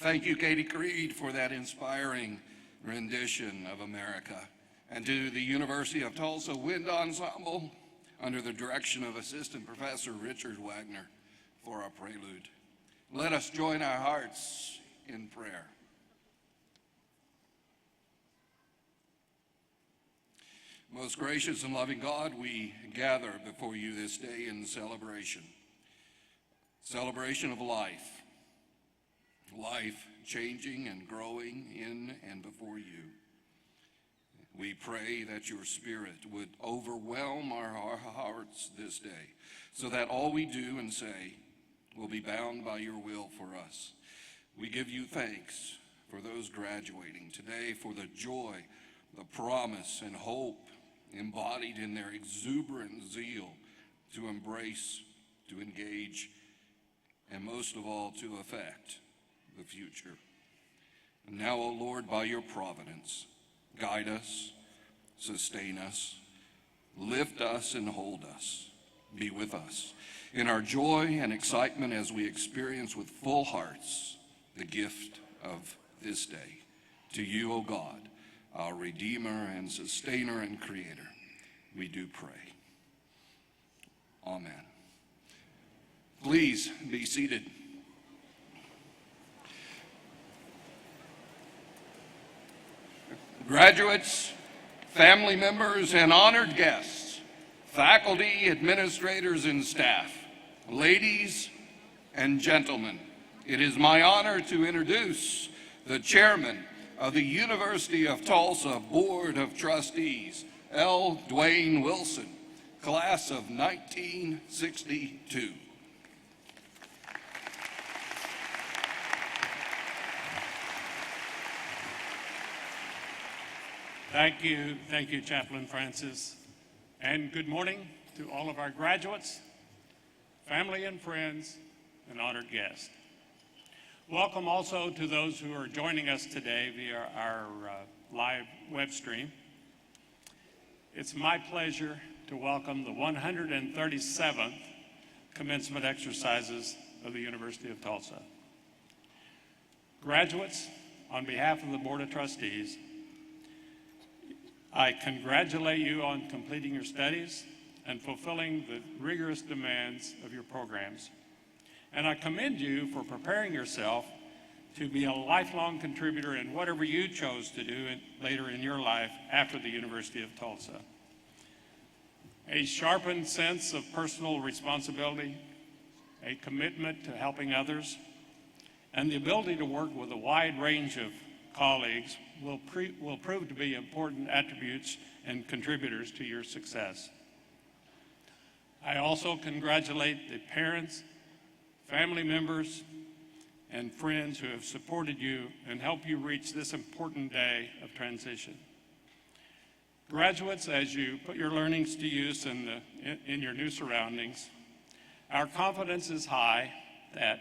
Thank you, Katie Creed, for that inspiring rendition of America. And to the University of Tulsa Wind Ensemble, under the direction of Assistant Professor Richard Wagner, for our prelude. Let us join our hearts in prayer. Most gracious and loving God, we gather before you this day in celebration. Celebration of life. Life changing and growing in and before you. We pray that your Spirit would overwhelm our hearts this day, so that all we do and say will be bound by your will for us. We give you thanks for those graduating today, for the joy, the promise, and hope embodied in their exuberant zeal to embrace, to engage, and most of all, to affect the future. And now, O Lord, by your providence, guide us, sustain us, lift us, and hold us. Be with us in our joy and excitement as we experience with full hearts the gift of this day. To you, O God, our Redeemer and Sustainer and Creator, we do pray. Amen. Please be seated. Graduates, family members, and honored guests, faculty, administrators, and staff, ladies and gentlemen, it is my honor to introduce the chairman of the University of Tulsa Board of Trustees, L. Dwayne Wilson, class of 1962. Thank you, Chaplain Francis, and good morning to all of our graduates, family and friends, and honored guests. Welcome also to those who are joining us today via our live web stream. It's my pleasure to welcome the 137th commencement exercises of the University of Tulsa. Graduates, on behalf of the Board of Trustees, I congratulate you on completing your studies and fulfilling the rigorous demands of your programs. And I commend you for preparing yourself to be a lifelong contributor in whatever you chose to do later in your life after the University of Tulsa. A sharpened sense of personal responsibility, a commitment to helping others, and the ability to work with a wide range of colleagues will prove to be important attributes and contributors to your success. I also congratulate the parents, family members, and friends who have supported you and helped you reach this important day of transition. Graduates, as you put your learnings to use in your new surroundings, our confidence is high that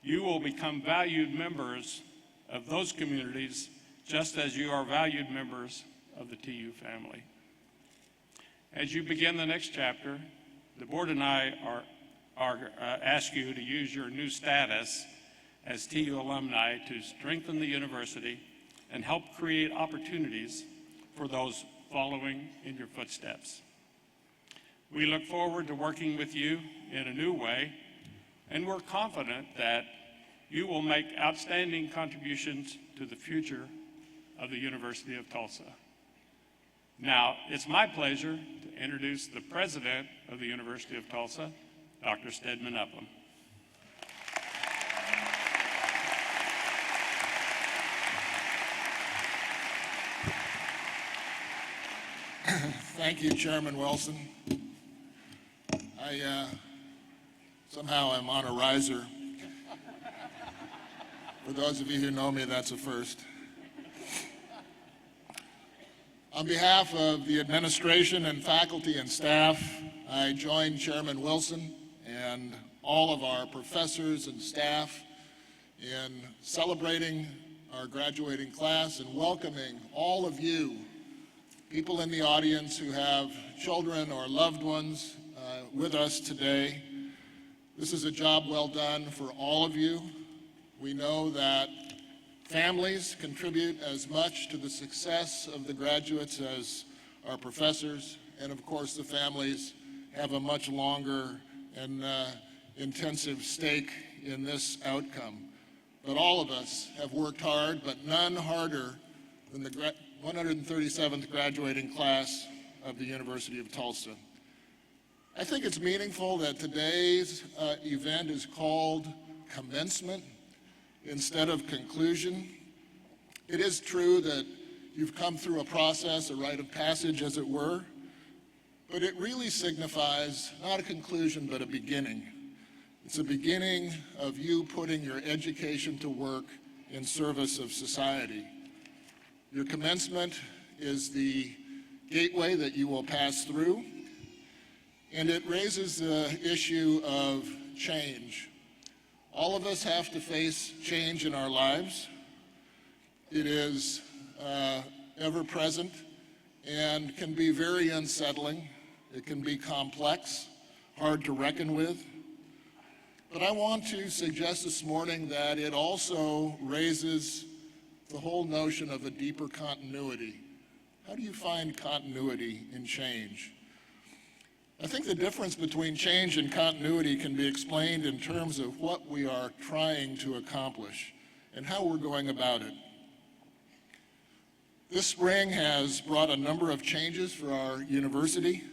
you will become valued members of those communities just as you are valued members of the TU family. As you begin the next chapter, the board and I ask you to use your new status as TU alumni to strengthen the university and help create opportunities for those following in your footsteps. We look forward to working with you in a new way, and we're confident that you will make outstanding contributions to the future of the University of Tulsa. Now, it's my pleasure to introduce the president of the University of Tulsa, Dr. Stedman Upham. Thank you, Chairman Wilson. I somehow am on a riser. For those of you who know me, that's a first. On behalf of the administration and faculty and staff, I join Chairman Wilson and all of our professors and staff in celebrating our graduating class and welcoming all of you, people in the audience who have children or loved ones with us today. This is a job well done for all of you. We know that families contribute as much to the success of the graduates as our professors, and of course the families have a much longer and intensive stake in this outcome. But all of us have worked hard, but none harder than the 137th graduating class of the University of Tulsa. I think it's meaningful that today's event is called Commencement instead of conclusion. It is true that you've come through a process, a rite of passage as it were, but it really signifies not a conclusion but a beginning. It's a beginning of you putting your education to work in service of society. Your commencement is the gateway that you will pass through, and it raises the issue of change. All of us have to face change in our lives. It is ever present and can be very unsettling. It can be complex, hard to reckon with. But I want to suggest this morning that it also raises the whole notion of a deeper continuity. How do you find continuity in change? I think the difference between change and continuity can be explained in terms of what we are trying to accomplish and how we're going about it. This spring has brought a number of changes for our university.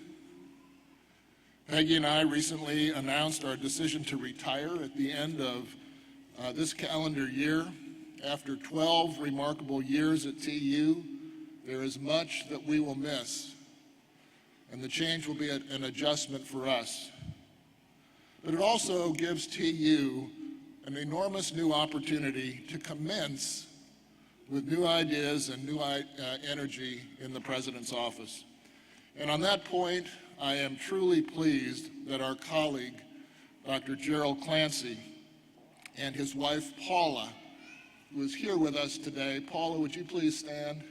Peggy and I recently announced our decision to retire at the end of this calendar year. After 12 remarkable years at TU, there is much that we will miss, and the change will be an adjustment for us. But it also gives TU an enormous new opportunity to commence with new ideas and new energy in the President's office. And on that point, I am truly pleased that our colleague, Dr. Gerald Clancy, and his wife, Paula, who is here with us today. Paula, would you please stand?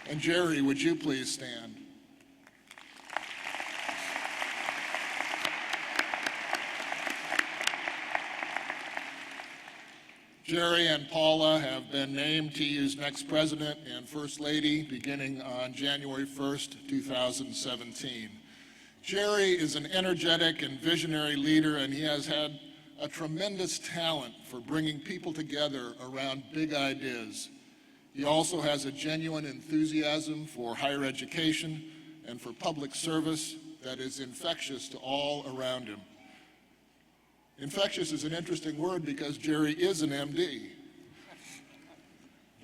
And Jerry, would you please stand? Jerry and Paula have been named TU's next president and first lady beginning on January 1st, 2017. Jerry is an energetic and visionary leader, and he has had a tremendous talent for bringing people together around big ideas. He also has a genuine enthusiasm for higher education and for public service that is infectious to all around him. Infectious is an interesting word because Jerry is an MD,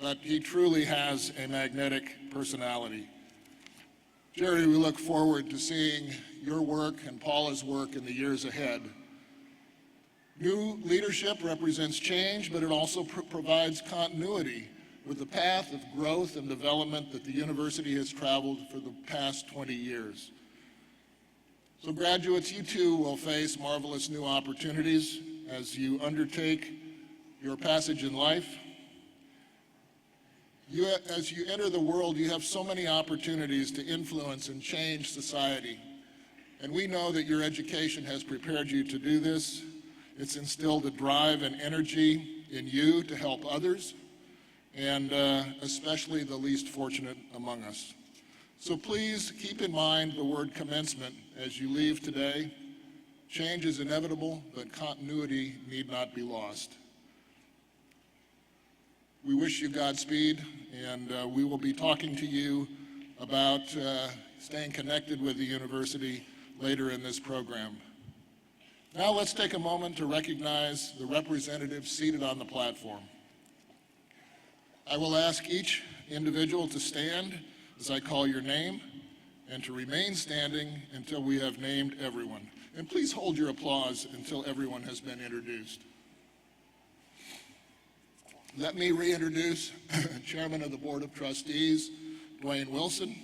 but he truly has a magnetic personality. Jerry, we look forward to seeing your work and Paula's work in the years ahead. New leadership represents change, but it also provides continuity with the path of growth and development that the university has traveled for the past 20 years. So graduates, you too will face marvelous new opportunities as you undertake your passage in life. As you enter the world, you have so many opportunities to influence and change society. And we know that your education has prepared you to do this. It's instilled a drive and energy in you to help others, and especially the least fortunate among us. So please keep in mind the word commencement as you leave today. Change is inevitable, but continuity need not be lost. We wish you Godspeed, and we will be talking to you about staying connected with the university later in this program. Now let's take a moment to recognize the representatives seated on the platform. I will ask each individual to stand as I call your name and to remain standing until we have named everyone. And please hold your applause until everyone has been introduced. Let me reintroduce Chairman of the Board of Trustees, Dwayne Wilson,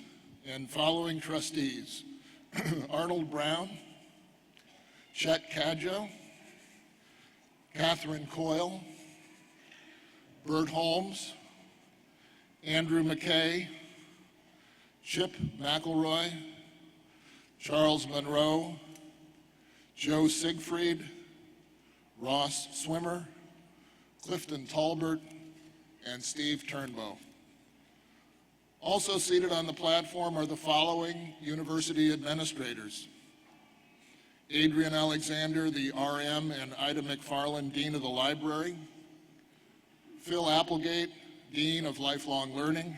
and following trustees, Arnold Brown, Chet Cadjo, Catherine Coyle, Bert Holmes, Andrew McKay, Chip McElroy, Charles Monroe, Joe Siegfried, Ross Swimmer, Clifton Talbert, and Steve Turnbow. Also seated on the platform are the following university administrators: Adrian Alexander, the RM, and Ida McFarland, Dean of the Library; Phil Applegate, Dean of Lifelong Learning;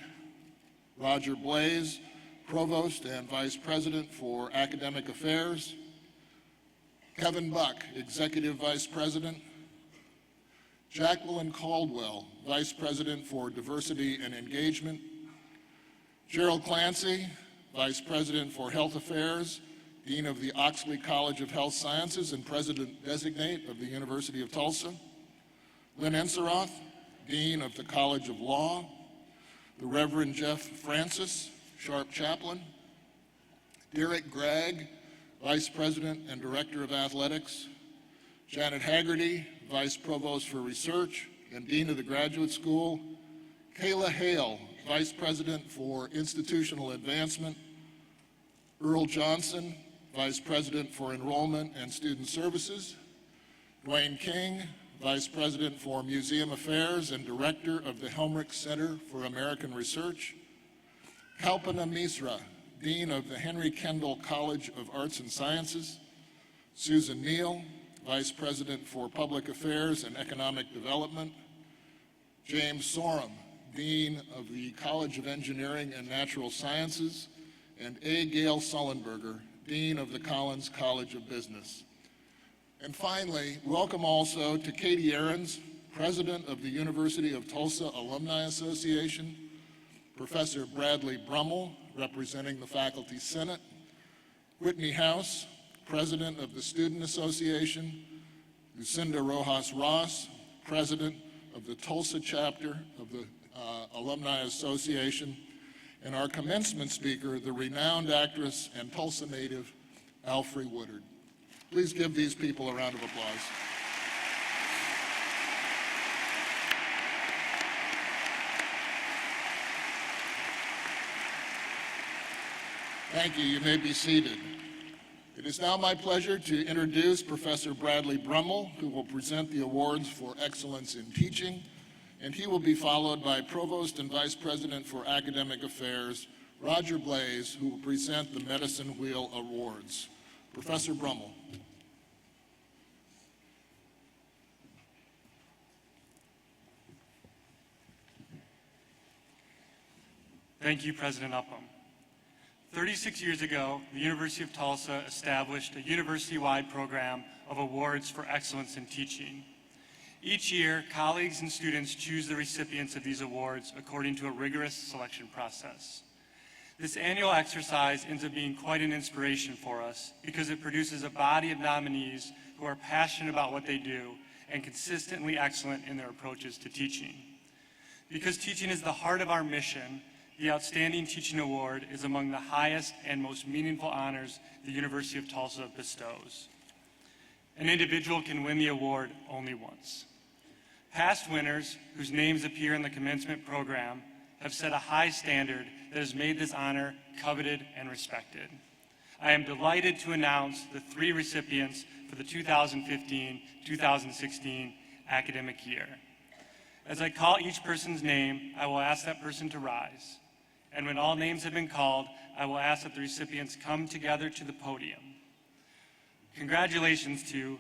Roger Blaze, Provost and Vice President for Academic Affairs; Kevin Buck, Executive Vice President; Jacqueline Caldwell, Vice President for Diversity and Engagement; Gerald Clancy, Vice President for Health Affairs, Dean of the Oxley College of Health Sciences and President-Designate of the University of Tulsa; Lynn Enseroth, Dean of the College of Law; the Reverend Jeff Francis, Sharp Chaplain; Derek Gregg, Vice President and Director of Athletics; Janet Haggerty, Vice Provost for Research and Dean of the Graduate School; Kayla Hale, Vice President for Institutional Advancement; Earl Johnson, Vice President for Enrollment and Student Services; Dwayne King, Vice President for Museum Affairs and Director of the Helmrich Center for American Research; Kalpana Misra, Dean of the Henry Kendall College of Arts and Sciences; Susan Neal, Vice President for Public Affairs and Economic Development; James Sorum, Dean of the College of Engineering and Natural Sciences; and A. Gail Sullenberger, Dean of the Collins College of Business. And finally, welcome also to Katie Ahrens, President of the University of Tulsa Alumni Association; Professor Bradley Brummel, representing the Faculty Senate; Whitney House, President of the Student Association; Lucinda Rojas Ross, President of the Tulsa chapter of the Alumni Association; and our commencement speaker, the renowned actress and Tulsa native, Alfre Woodard. Please give these people a round of applause. Thank you. You may be seated. It is now my pleasure to introduce Professor Bradley Brummel, who will present the awards for excellence in teaching, and he will be followed by Provost and Vice President for Academic Affairs, Roger Blaze, who will present the Medicine Wheel Awards. Professor Brummel. Thank you, President Upham. 36 years ago, the University of Tulsa established a university-wide program of awards for excellence in teaching. Each year, colleagues and students choose the recipients of these awards according to a rigorous selection process. This annual exercise ends up being quite an inspiration for us because it produces a body of nominees who are passionate about what they do and consistently excellent in their approaches to teaching. Because teaching is the heart of our mission, the Outstanding Teaching Award is among the highest and most meaningful honors the University of Tulsa bestows. An individual can win the award only once. Past winners, whose names appear in the commencement program, have set a high standard that has made this honor coveted and respected. I am delighted to announce the 3 recipients for the 2015-2016 academic year. As I call each person's name, I will ask that person to rise. And when all names have been called, I will ask that the recipients come together to the podium. Congratulations to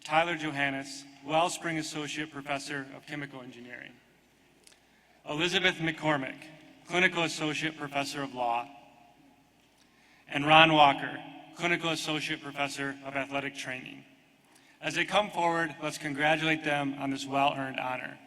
Tyler Johannes, Wellspring Associate Professor of Chemical Engineering; Elizabeth McCormick, Clinical Associate Professor of Law; and Ron Walker, Clinical Associate Professor of Athletic Training. As they come forward, let's congratulate them on this well-earned honor.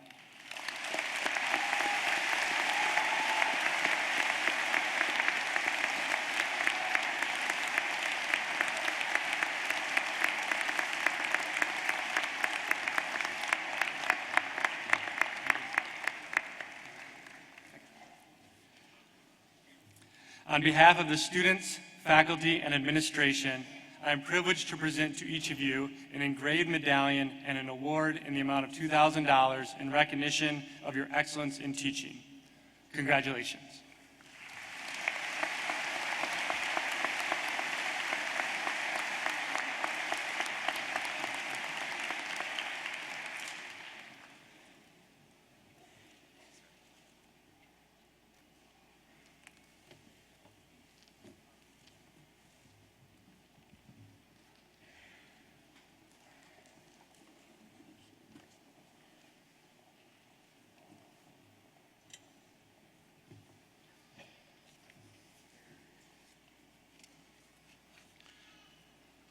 On behalf of the students, faculty, and administration, I am privileged to present to each of you an engraved medallion and an award in the amount of $2,000 in recognition of your excellence in teaching. Congratulations.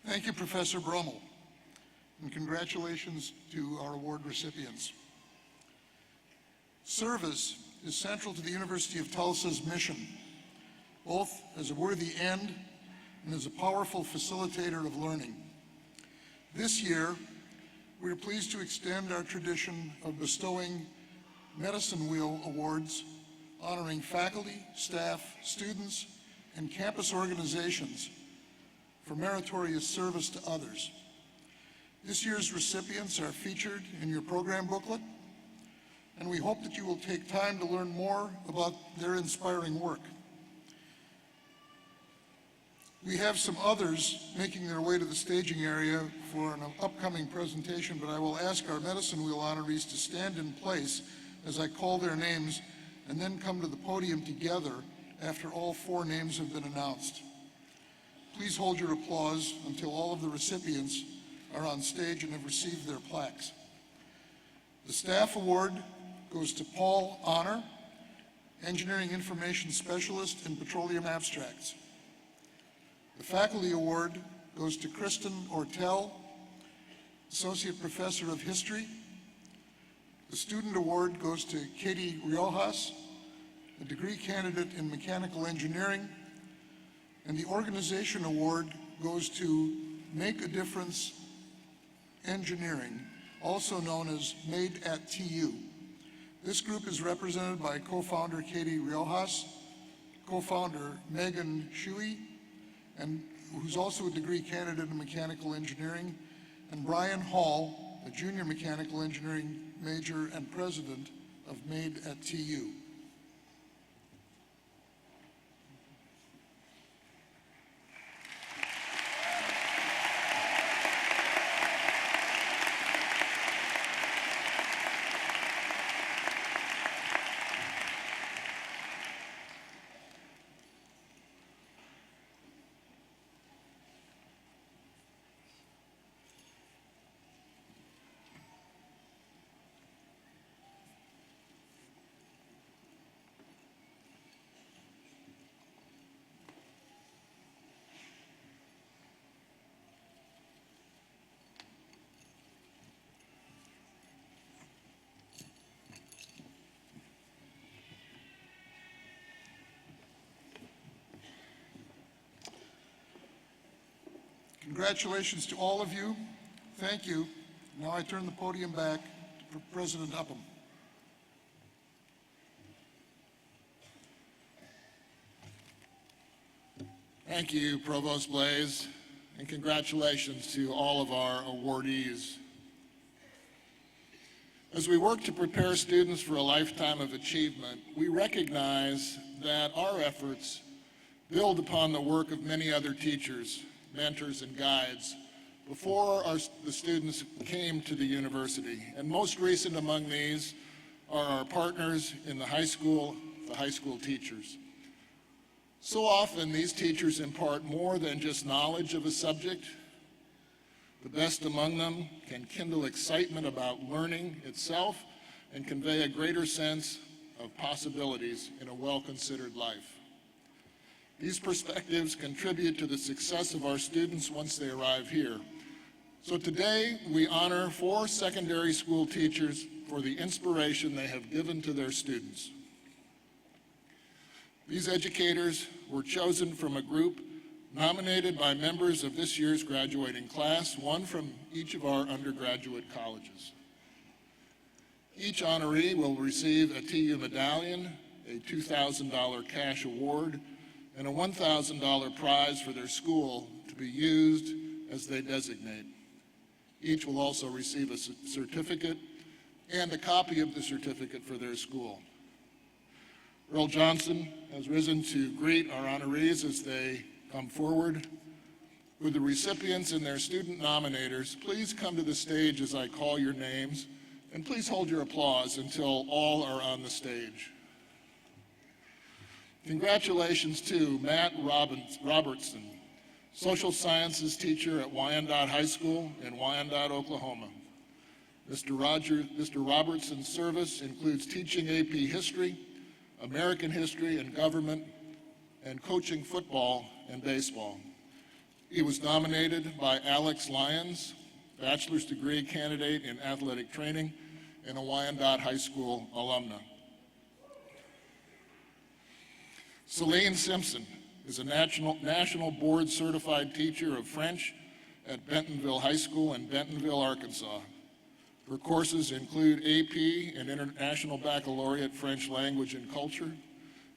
Thank you, Professor Brummel, and congratulations to our award recipients. Service is central to the University of Tulsa's mission, both as a worthy end and as a powerful facilitator of learning. This year, we are pleased to extend our tradition of bestowing Medicine Wheel Awards, honoring faculty, staff, students, and campus organizations for meritorious service to others. This year's recipients are featured in your program booklet, and we hope that you will take time to learn more about their inspiring work. We have some others making their way to the staging area for an upcoming presentation, but I will ask our Medicine Wheel honorees to stand in place as I call their names and then come to the podium together after all 4 names have been announced. Please hold your applause until all of the recipients are on stage and have received their plaques. The Staff Award goes to Paul Honor, Engineering Information Specialist in Petroleum Abstracts. The Faculty Award goes to Kristen Ortel, Associate Professor of History. The Student Award goes to Katie Riojas, a degree candidate in Mechanical Engineering. And the Organization Award goes to Make a Difference Engineering, also known as Made at TU. This group is represented by co-founder Katie Riojas, co-founder Megan Shuey, and who's also a degree candidate in Mechanical Engineering, and Brian Hall, a junior Mechanical Engineering major and president of Made at TU. Congratulations to all of you. Thank you. Now I turn the podium back to President Upham. Thank you, Provost Blaze, and congratulations to all of our awardees. As we work to prepare students for a lifetime of achievement, we recognize that our efforts build upon the work of many other teachers, mentors, and guides before the students came to the university. And most recent among these are our partners in the high school teachers. So often, these teachers impart more than just knowledge of a subject. The best among them can kindle excitement about learning itself and convey a greater sense of possibilities in a well-considered life. These perspectives contribute to the success of our students once they arrive here. So today, we honor 4 secondary school teachers for the inspiration they have given to their students. These educators were chosen from a group nominated by members of this year's graduating class, one from each of our undergraduate colleges. Each honoree will receive a TU medallion, a $2,000 cash award, and a $1,000 prize for their school to be used as they designate. Each will also receive a certificate and a copy of the certificate for their school. Earl Johnson has risen to greet our honorees as they come forward. Would the recipients and their student nominators please come to the stage as I call your names, and please hold your applause until all are on the stage. Congratulations to Matt Robertson, social sciences teacher at Wyandotte High School in Wyandotte, Oklahoma. Mr. Robertson's service includes teaching AP History, American History and Government, and coaching football and baseball. He was nominated by Alex Lyons, bachelor's degree candidate in athletic training and a Wyandotte High School alumna. Celine Simpson is a national board certified teacher of French at Bentonville High School in Bentonville, Arkansas. Her courses include AP and International Baccalaureate French Language and Culture,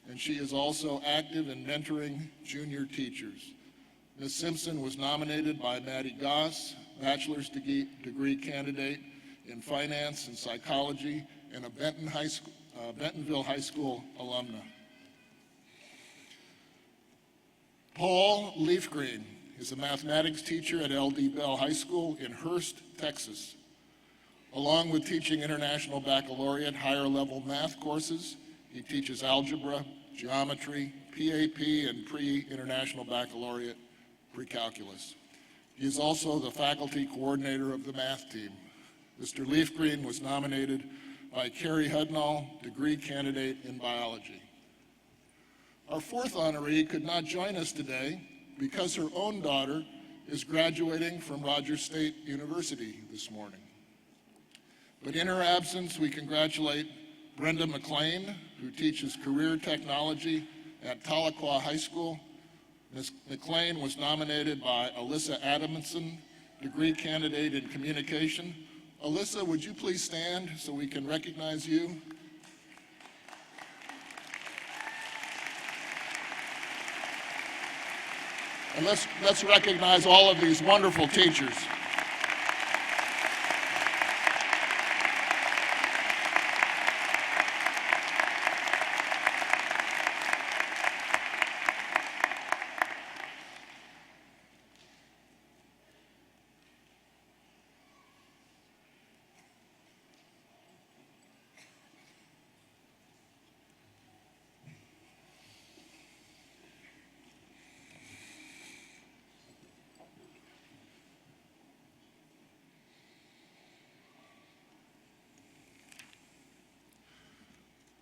and she is also active in mentoring junior teachers. Ms. Simpson was nominated by Maddie Goss, bachelor's degree candidate in finance and psychology, and a Bentonville High School alumna. Paul Leafgreen is a mathematics teacher at LD Bell High School in Hurst, Texas. Along with teaching International Baccalaureate higher level math courses, he teaches algebra, geometry, PAP, and pre-International Baccalaureate pre-calculus. He is also the faculty coordinator of the math team. Mr. Leafgreen was nominated by Carrie Hudnall, degree candidate in biology. Our 4th honoree could not join us today because her own daughter is graduating from Rogers State University this morning. But in her absence, we congratulate Brenda McLean, who teaches career technology at Tahlequah High School. Ms. McLean was nominated by Alyssa Adamson, degree candidate in communication. Alyssa, would you please stand so we can recognize you? And let's recognize all of these wonderful teachers.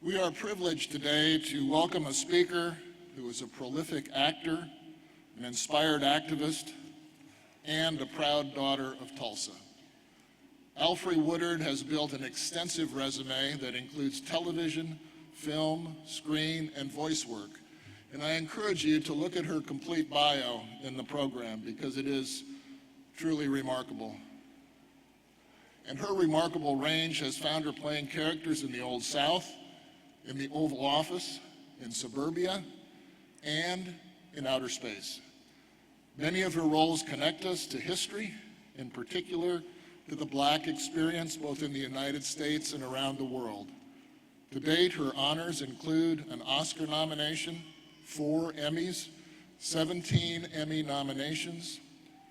We are privileged today to welcome a speaker who is a prolific actor, an inspired activist, and a proud daughter of Tulsa. Alfre Woodard has built an extensive resume that includes television, film, screen, and voice work. And I encourage you to look at her complete bio in the program because it is truly remarkable. And her remarkable range has found her playing characters in the Old South, in the Oval Office, in suburbia, and in outer space. Many of her roles connect us to history, in particular to the Black experience both in the United States and around the world. To date, her honors include an Oscar nomination, 4 Emmys, 17 Emmy nominations,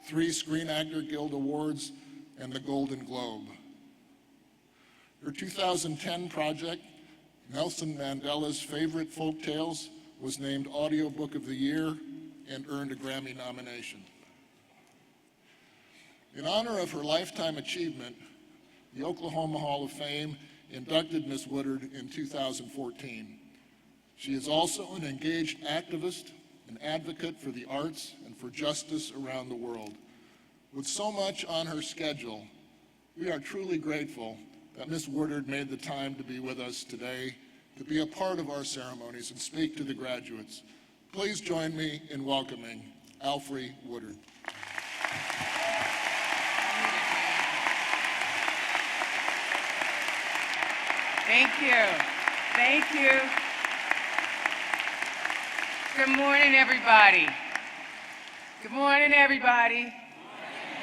3 Screen Actor Guild Awards, and the Golden Globe. Her 2010 project, Nelson Mandela's Favorite Folk Tales, was named Audiobook of the Year and earned a Grammy nomination. In honor of her lifetime achievement, the Oklahoma Hall of Fame inducted Ms. Woodard in 2014. She is also an engaged activist, an advocate for the arts and for justice around the world. With so much on her schedule, we are truly grateful that Ms. Woodard made the time to be with us today, to be a part of our ceremonies and speak to the graduates. Please join me in welcoming Alfre Woodard. Thank you. Thank you. Good morning, everybody. Good morning, everybody.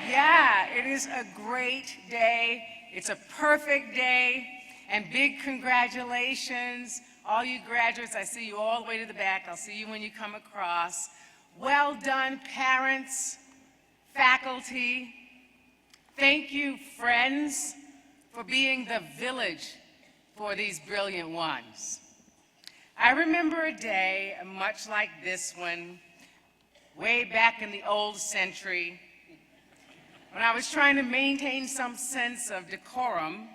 Yeah, it is a great day. It's a perfect day. And big congratulations, all you graduates. I see you all the way to the back. I'll see you when you come across. Well done, parents, faculty. Thank you, friends, for being the village for these brilliant ones. I remember a day much like this one, way back in the old century, when I was trying to maintain some sense of decorum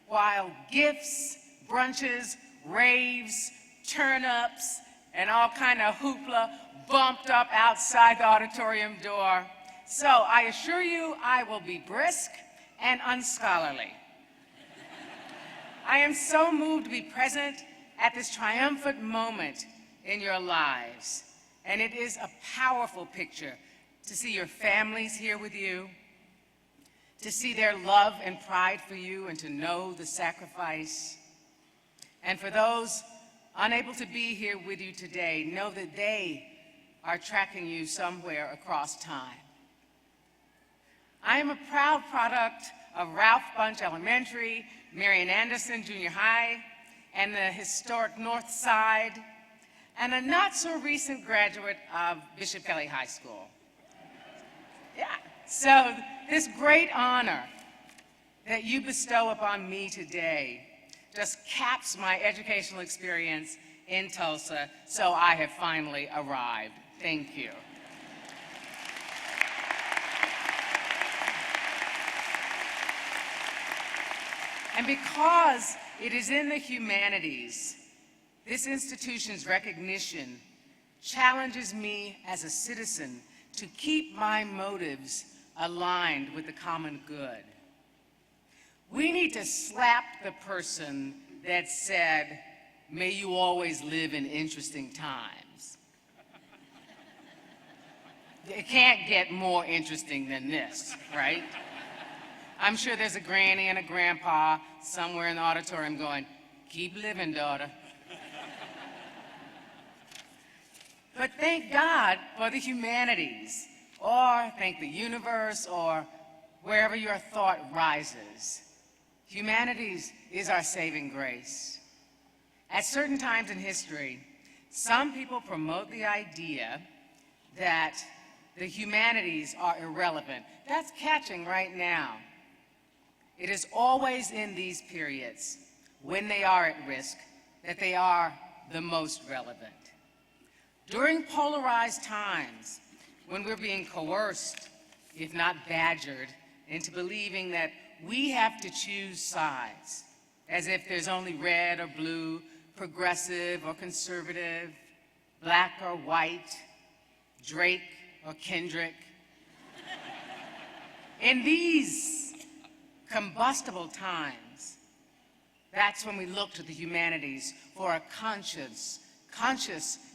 while gifts, brunches, raves, turn-ups, and all kind of hoopla bumped up outside the auditorium door. So I assure you I will be brisk and unscholarly. I am so moved to be present at this triumphant moment in your lives. And it is a powerful picture to see your families here with you, to see their love and pride for you, and to know the sacrifice. And for those unable to be here with you today, know that they are tracking you somewhere across time. I am a proud product of Ralph Bunche Elementary, Marian Anderson Junior High, and the historic North Side, and a not-so-recent graduate of Bishop Kelly High School. Yeah, so this great honor that you bestow upon me today just caps my educational experience in Tulsa, so I have finally arrived. Thank you. And because it is in the humanities, this institution's recognition challenges me as a citizen to keep my motives aligned with the common good. We need to slap the person that said, "May you always live in interesting times." It can't get more interesting than this, right? I'm sure there's a granny and a grandpa somewhere in the auditorium going, "Keep living, daughter." But thank God for the humanities, or thank the universe, or wherever your thought rises. Humanities is our saving grace. At certain times in history, some people promote the idea that the humanities are irrelevant. That's catching right now. It is always in these periods, when they are at risk, that they are the most relevant. During polarized times, when we're being coerced, if not badgered, into believing that we have to choose sides, as if there's only red or blue, progressive or conservative, black or white, Drake or Kendrick. In these combustible times, that's when we look to the humanities for a conscious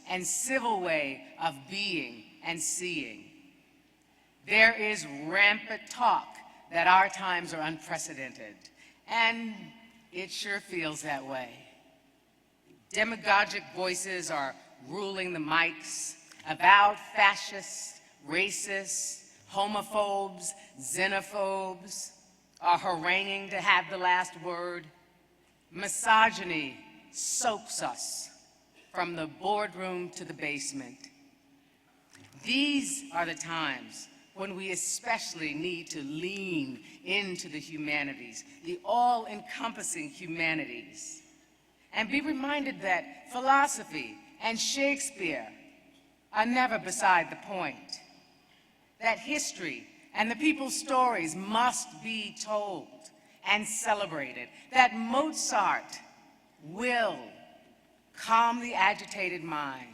and civil way of being and seeing. There is rampant talk that our times are unprecedented, and it sure feels that way. Demagogic voices are ruling the mics. Avowed fascists, racists, homophobes, xenophobes are haranguing to have the last word. Misogyny soaks us from the boardroom to the basement. These are the times when we especially need to lean into the humanities, the all-encompassing humanities, and be reminded that philosophy and Shakespeare are never beside the point, that history and the people's stories must be told and celebrated, that Mozart will calm the agitated mind.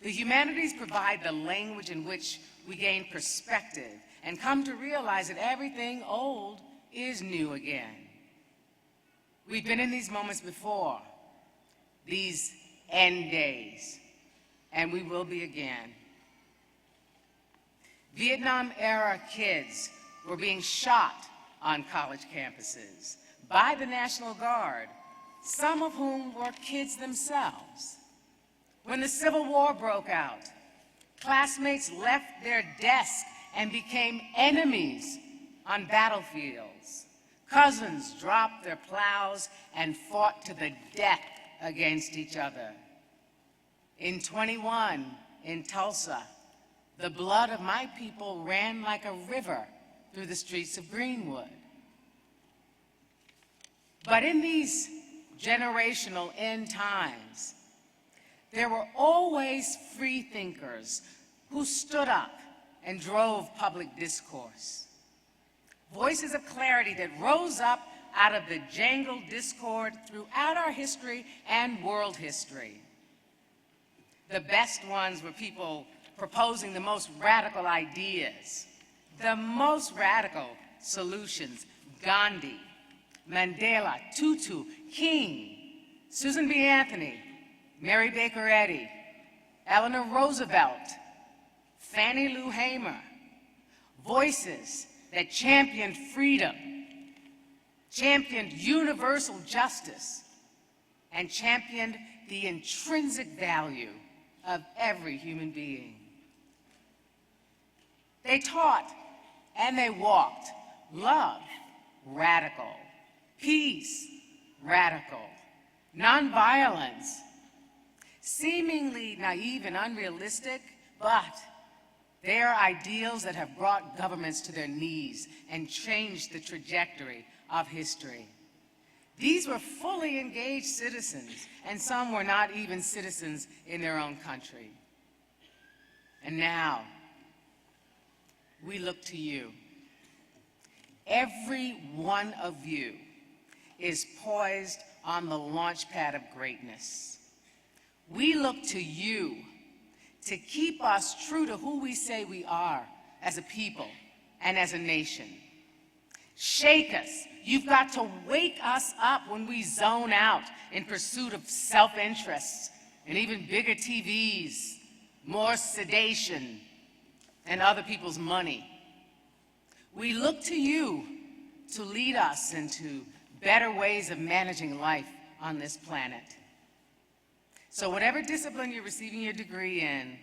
The humanities provide the language in which we gain perspective and come to realize that everything old is new again. We've been in these moments before, these end days, and we will be again. Vietnam-era kids were being shot on college campuses by the National Guard, some of whom were kids themselves. When the Civil War broke out, classmates left their desk and became enemies on battlefields. Cousins dropped their plows and fought to the death against each other. In 21, in Tulsa, the blood of my people ran like a river through the streets of Greenwood. But in these generational end times, there were always free thinkers who stood up and drove public discourse. Voices of clarity that rose up out of the jangled discord throughout our history and world history. The best ones were people proposing the most radical ideas, the most radical solutions. Gandhi, Mandela, Tutu, King, Susan B. Anthony, Mary Baker Eddy, Eleanor Roosevelt, Fannie Lou Hamer. Voices that championed freedom, championed universal justice, and championed the intrinsic value of every human being. They taught and they walked love, radical, peace, radical, nonviolence, seemingly naive and unrealistic, but they are ideals that have brought governments to their knees and changed the trajectory of history. These were fully engaged citizens, and some were not even citizens in their own country. And now, we look to you. Every one of you is poised on the launch pad of greatness. We look to you to keep us true to who we say we are as a people and as a nation. Shake us. You've got to wake us up when we zone out in pursuit of self-interest and even bigger TVs, more sedation, and other people's money. We look to you to lead us into better ways of managing life on this planet. So whatever discipline you're receiving your degree in,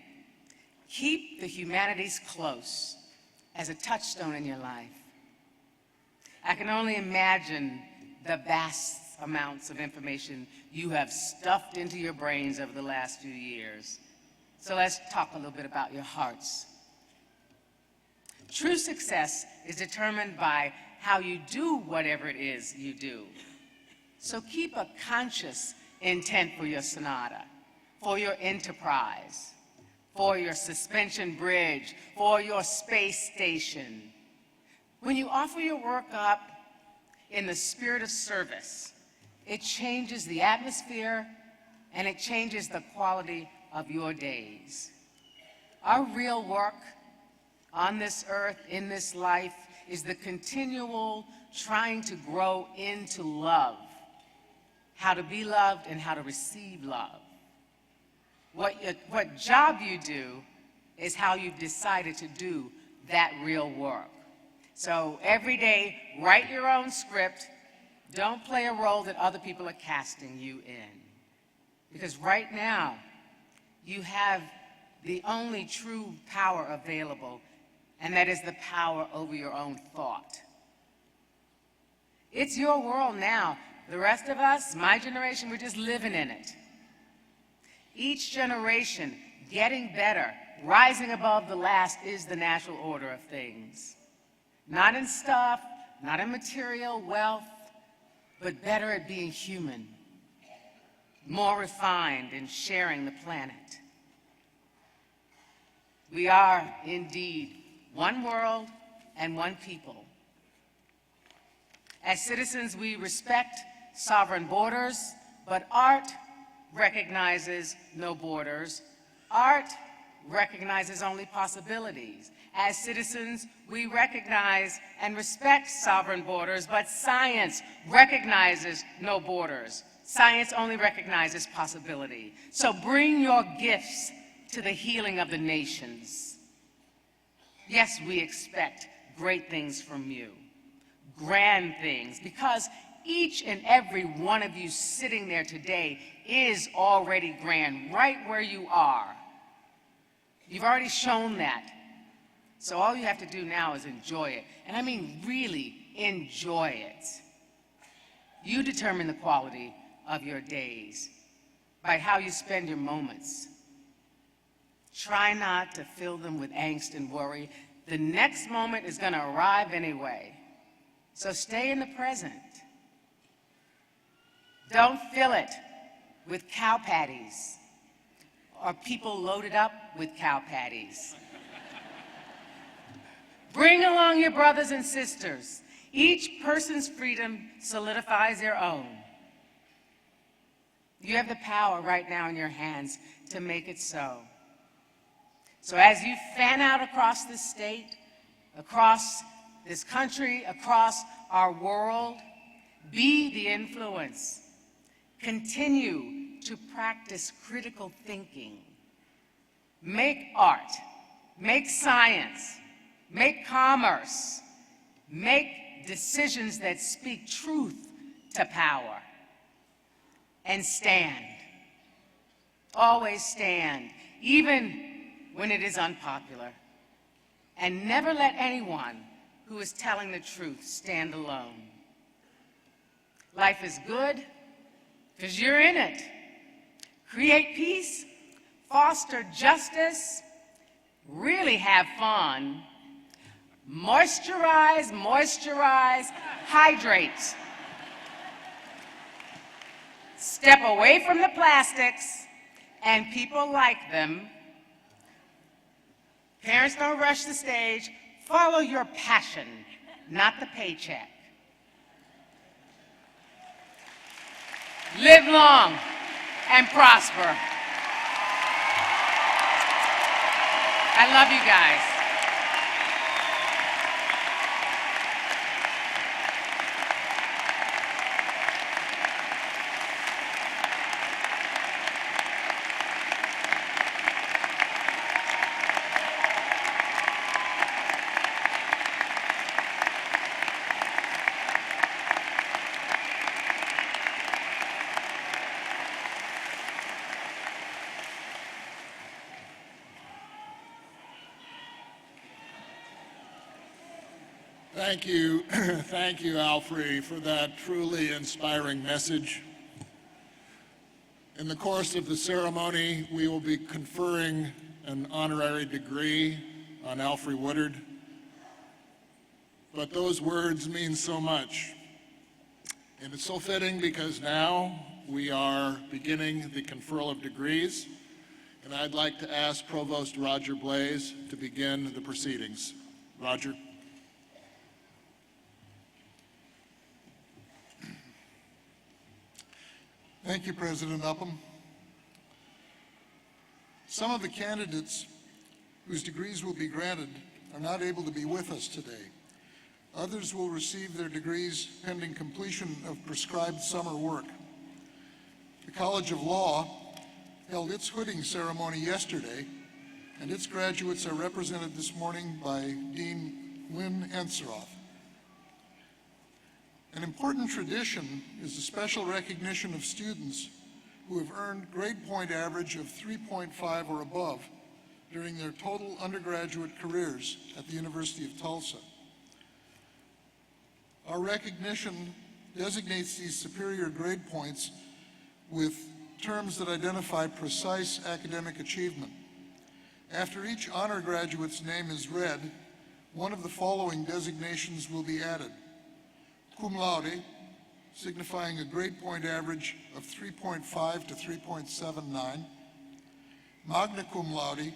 keep the humanities close as a touchstone in your life. I can only imagine the vast amounts of information you have stuffed into your brains over the last few years. So let's talk a little bit about your hearts. True success is determined by how you do whatever it is you do. So keep a conscious intent for your sonata, for your enterprise, for your suspension bridge, for your space station. When you offer your work up in the spirit of service, it changes the atmosphere and it changes the quality of your days. Our real work on this earth, in this life, is the continual trying to grow into love, how to be loved and how to receive love. What job you do is how you've decided to do that real work. So every day, write your own script. Don't play a role that other people are casting you in. Because right now, you have the only true power available, and that is the power over your own thought. It's your world now. The rest of us, my generation, we're just living in it. Each generation getting better, rising above the last is the natural order of things. Not in stuff, not in material wealth, but better at being human, more refined in sharing the planet. We are indeed one world and one people. As citizens, we respect sovereign borders, but art recognizes no borders. Art recognizes only possibilities. As citizens, we recognize and respect sovereign borders, but science recognizes no borders. Science only recognizes possibility. So bring your gifts to the healing of the nations. Yes, we expect great things from you, grand things, because each and every one of you sitting there today is already grand, right where you are. You've already shown that. So all you have to do now is enjoy it. And I mean really enjoy it. You determine the quality of your days by how you spend your moments. Try not to fill them with angst and worry. The next moment is going to arrive anyway. So stay in the present. Don't fill it with cow patties or people loaded up with cow patties. Bring along your brothers and sisters. Each person's freedom solidifies their own. You have the power right now in your hands to make it so. So as you fan out across this state, across this country, across our world, be the influence. Continue to practice critical thinking. Make art, make science, make commerce, make decisions that speak truth to power. And stand. Always stand, even when it is unpopular. And never let anyone who is telling the truth stand alone. Life is good because you're in it. Create peace, foster justice, really have fun. Moisturize, moisturize, hydrate. Step away from the plastics and people like them. Parents, don't rush the stage. Follow your passion, not the paycheck. Live long and prosper. I love you guys. Thank you, Alfred, for that truly inspiring message. In the course of the ceremony, we will be conferring an honorary degree on Alfred Woodard. But those words mean so much. And it's so fitting because now we are beginning the conferral of degrees. And I'd like to ask Provost Roger Blaze to begin the proceedings. Roger. Thank you, President Upham. Some of the candidates whose degrees will be granted are not able to be with us today. Others will receive their degrees pending completion of prescribed summer work. The College of Law held its hooding ceremony yesterday, and its graduates are represented this morning by Dean Lynn Enseroth. An important tradition is the special recognition of students who have earned grade point average of 3.5 or above during their total undergraduate careers at the University of Tulsa. Our recognition designates these superior grade points with terms that identify precise academic achievement. After each honor graduate's name is read, one of the following designations will be added. Cum laude, signifying a grade point average of 3.5 to 3.79. Magna cum laude,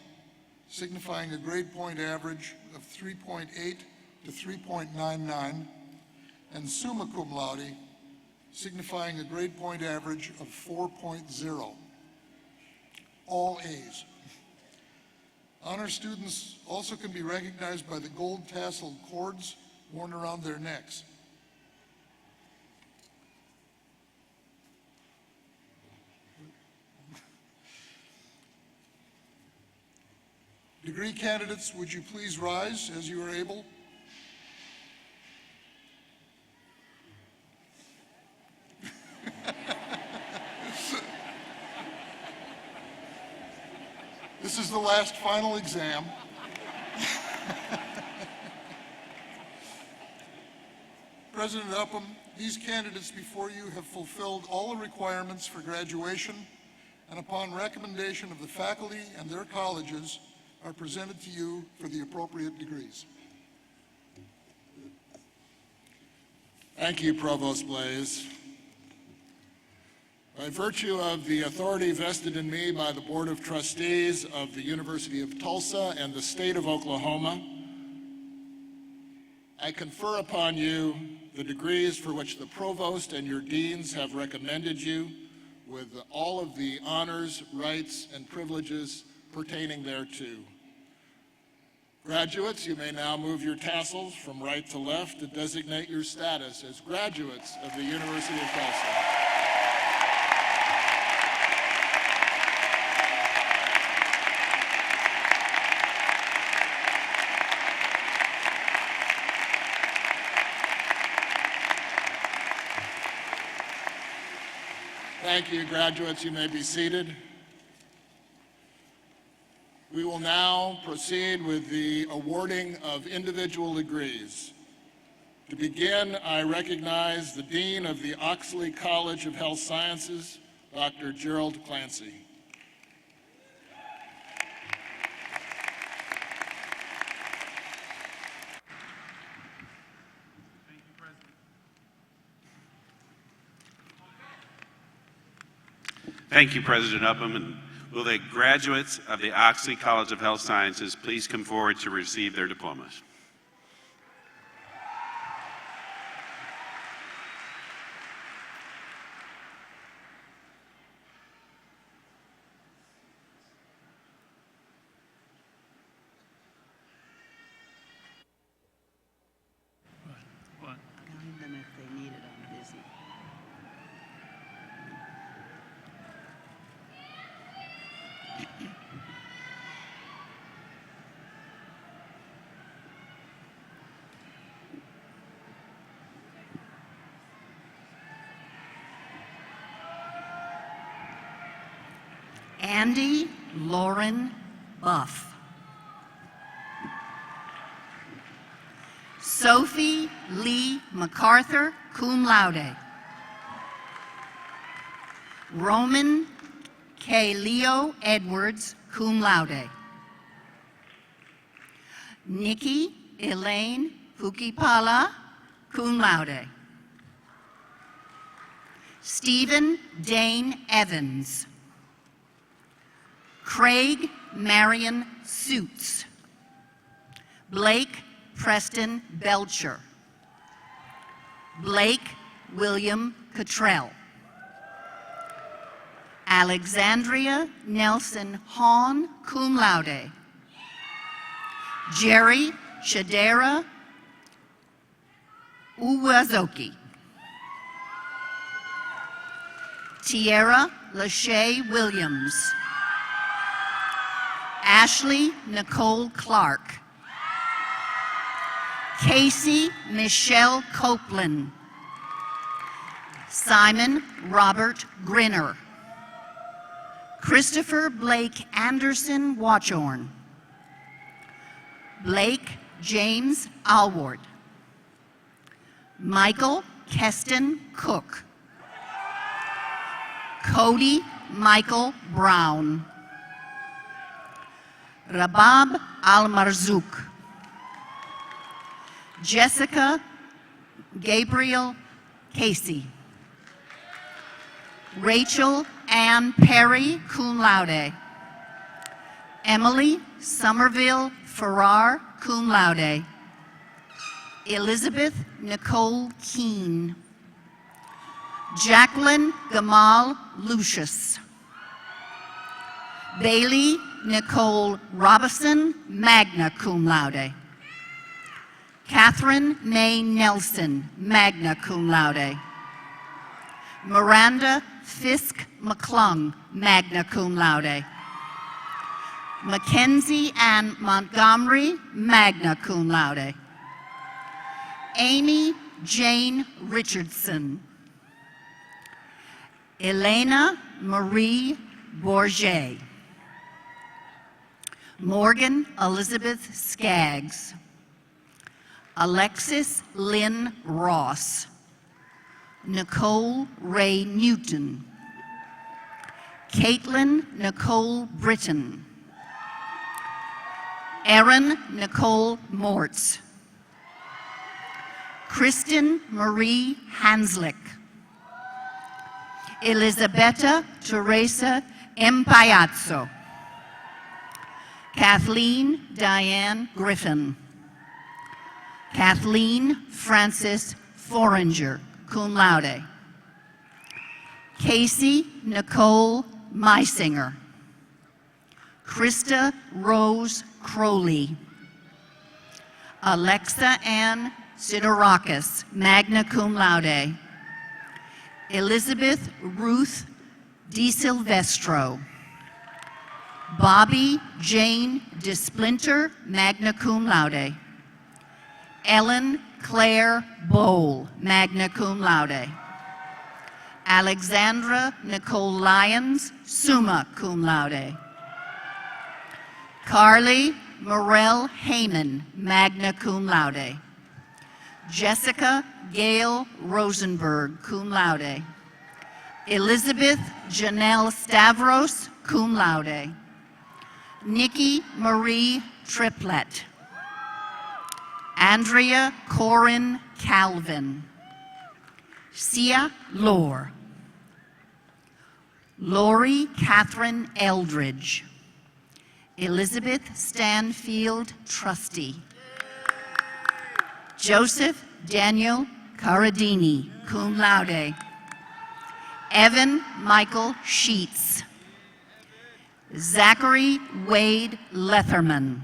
signifying a grade point average of 3.8 to 3.99. And summa cum laude, signifying a grade point average of 4.0. All A's. Honor students also can be recognized by the gold tasseled cords worn around their necks. Degree candidates, would you please rise as you are able? This is the last final exam. President Upham, these candidates before you have fulfilled all the requirements for graduation, and upon recommendation of the faculty and their colleges, are presented to you for the appropriate degrees. Thank you, Provost Blaze. By virtue of the authority vested in me by the Board of Trustees of the University of Tulsa and the State of Oklahoma, I confer upon you the degrees for which the Provost and your deans have recommended you, with all of the honors, rights, and privileges pertaining thereto. Graduates, you may now move your tassels from right to left to designate your status as graduates of the University of Tulsa. Thank you, graduates. You may be seated. We will now proceed with the awarding of individual degrees. To begin, I recognize the Dean of the Oxley College of Health Sciences, Dr. Gerald Clancy. Thank you, President Upham. And will the graduates of the Oxley College of Health Sciences please come forward to receive their diplomas? Find them if they need it. I'm busy. Andy Lauren Buff. Sophie Lee MacArthur, cum laude. Roman K. Leo Edwards, cum laude. Nikki Elaine Fukipala, cum laude. Stephen Dane Evans. Craig Marion Suits. Blake Preston Belcher. Blake William Cottrell. Alexandria Nelson Hahn, cum laude. Jerry Shadera Uwazoki. Tierra Lachey Williams. Ashley Nicole Clark. Casey Michelle Copeland. Simon Robert Grinner. Christopher Blake Anderson Watchorn. Blake James Alward. Michael Keston Cook. Cody Michael Brown. Rabab Al-Marzouk. Jessica Gabriel Casey. Rachel Ann Perry, cum laude. Emily Somerville Farrar, cum laude. Elizabeth Nicole Keene. Jacqueline Gamal Lucius. Bailey Nicole Robison, magna cum laude. Catherine May Nelson, magna cum laude. Miranda Fisk McClung, magna cum laude. Mackenzie Ann Montgomery, magna cum laude. Amy Jane Richardson. Elena Marie Bourget. Morgan Elizabeth Skaggs. Alexis Lynn Ross. Nicole Ray Newton. Caitlin Nicole Britton. Erin Nicole Mortz. Kristen Marie Hanslick. Elisabetta Teresa Impaiazzo. Kathleen Diane Griffin. Kathleen Frances Foringer, cum laude. Casey Nicole Meisinger. Krista Rose Crowley. Alexa Ann Sidorakis, magna cum laude. Elizabeth Ruth DiSilvestro. Bobby Jane DeSplinter, magna cum laude. Ellen Claire Bowl, magna cum laude. Alexandra Nicole Lyons, summa cum laude. Carly Morel Heyman, magna cum laude. Jessica Gail Rosenberg, cum laude. Elizabeth Janelle Stavros, cum laude. Nikki Marie Triplett. Andrea Corin Calvin. Sia Lore. Lori Catherine Eldridge. Elizabeth Stanfield Trusty. Joseph Daniel Caradini, cum laude. Evan Michael Sheets. Zachary Wade Letherman.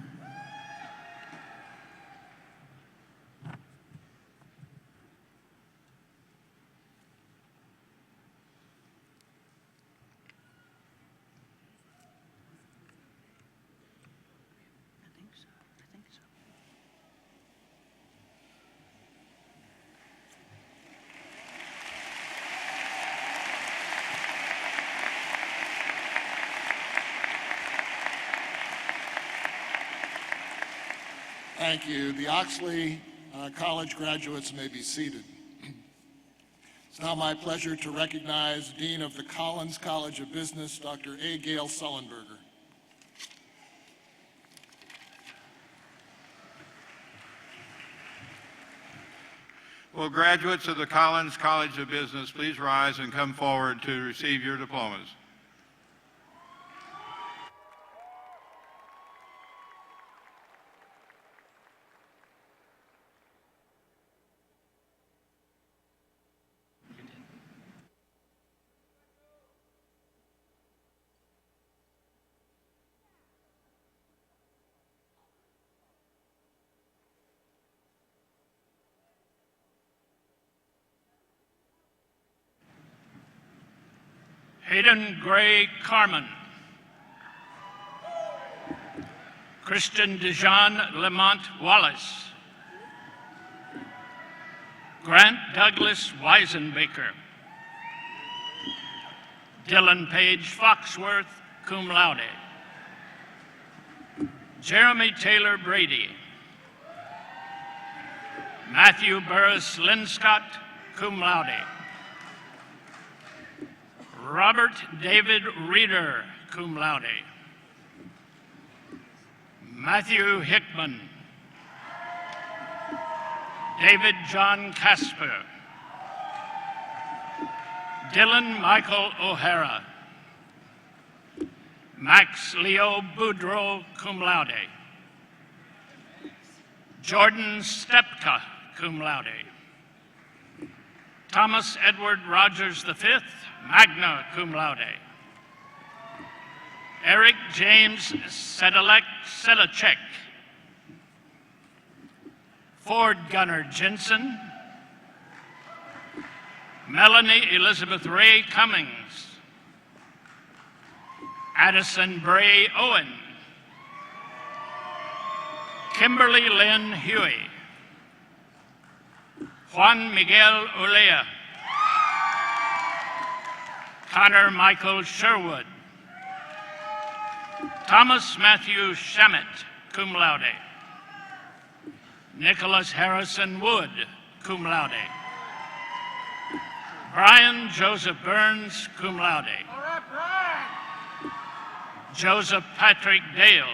Thank you. The Oxley College graduates may be seated. It's now my pleasure to recognize Dean of the Collins College of Business, Dr. A. Gail Sullenberger. Will graduates of the Collins College of Business please rise and come forward to receive your diplomas? Hayden Gray Carmen. Christian Dejan Lamont Wallace, Grant Douglas Weisenbaker, Dylan Page Foxworth, cum laude. Jeremy Taylor Brady, Matthew Burris Linscott, cum laude. Robert David Reeder, cum laude. Matthew Hickman, David John Casper, Dylan Michael O'Hara, Max Leo Boudreau, cum laude. Jordan Stepka, cum laude. Thomas Edward Rogers V, magna cum laude. Eric James Sedlacek, Ford Gunnar Jensen, Melanie Elizabeth Ray Cummings, Addison Bray Owen, Kimberly Lynn Huey, Juan Miguel Olea, Connor Michael Sherwood, Thomas Matthew Shamet, cum laude. Nicholas Harrison Wood, cum laude. Brian Joseph Burns, cum laude. Joseph Patrick Dale.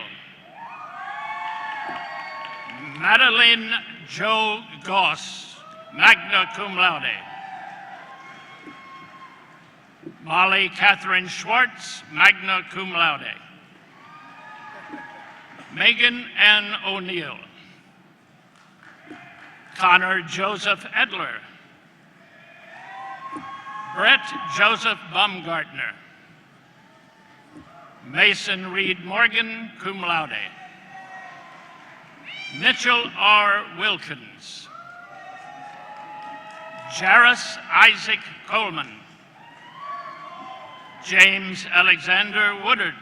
Madeline Jo Goss, magna cum laude. Molly Catherine Schwartz, magna cum laude. Megan Ann O'Neill. Connor Joseph Edler. Brett Joseph Baumgartner. Mason Reed Morgan, cum laude. Mitchell R. Wilkins. Jairus Isaac Coleman. James Alexander Woodard.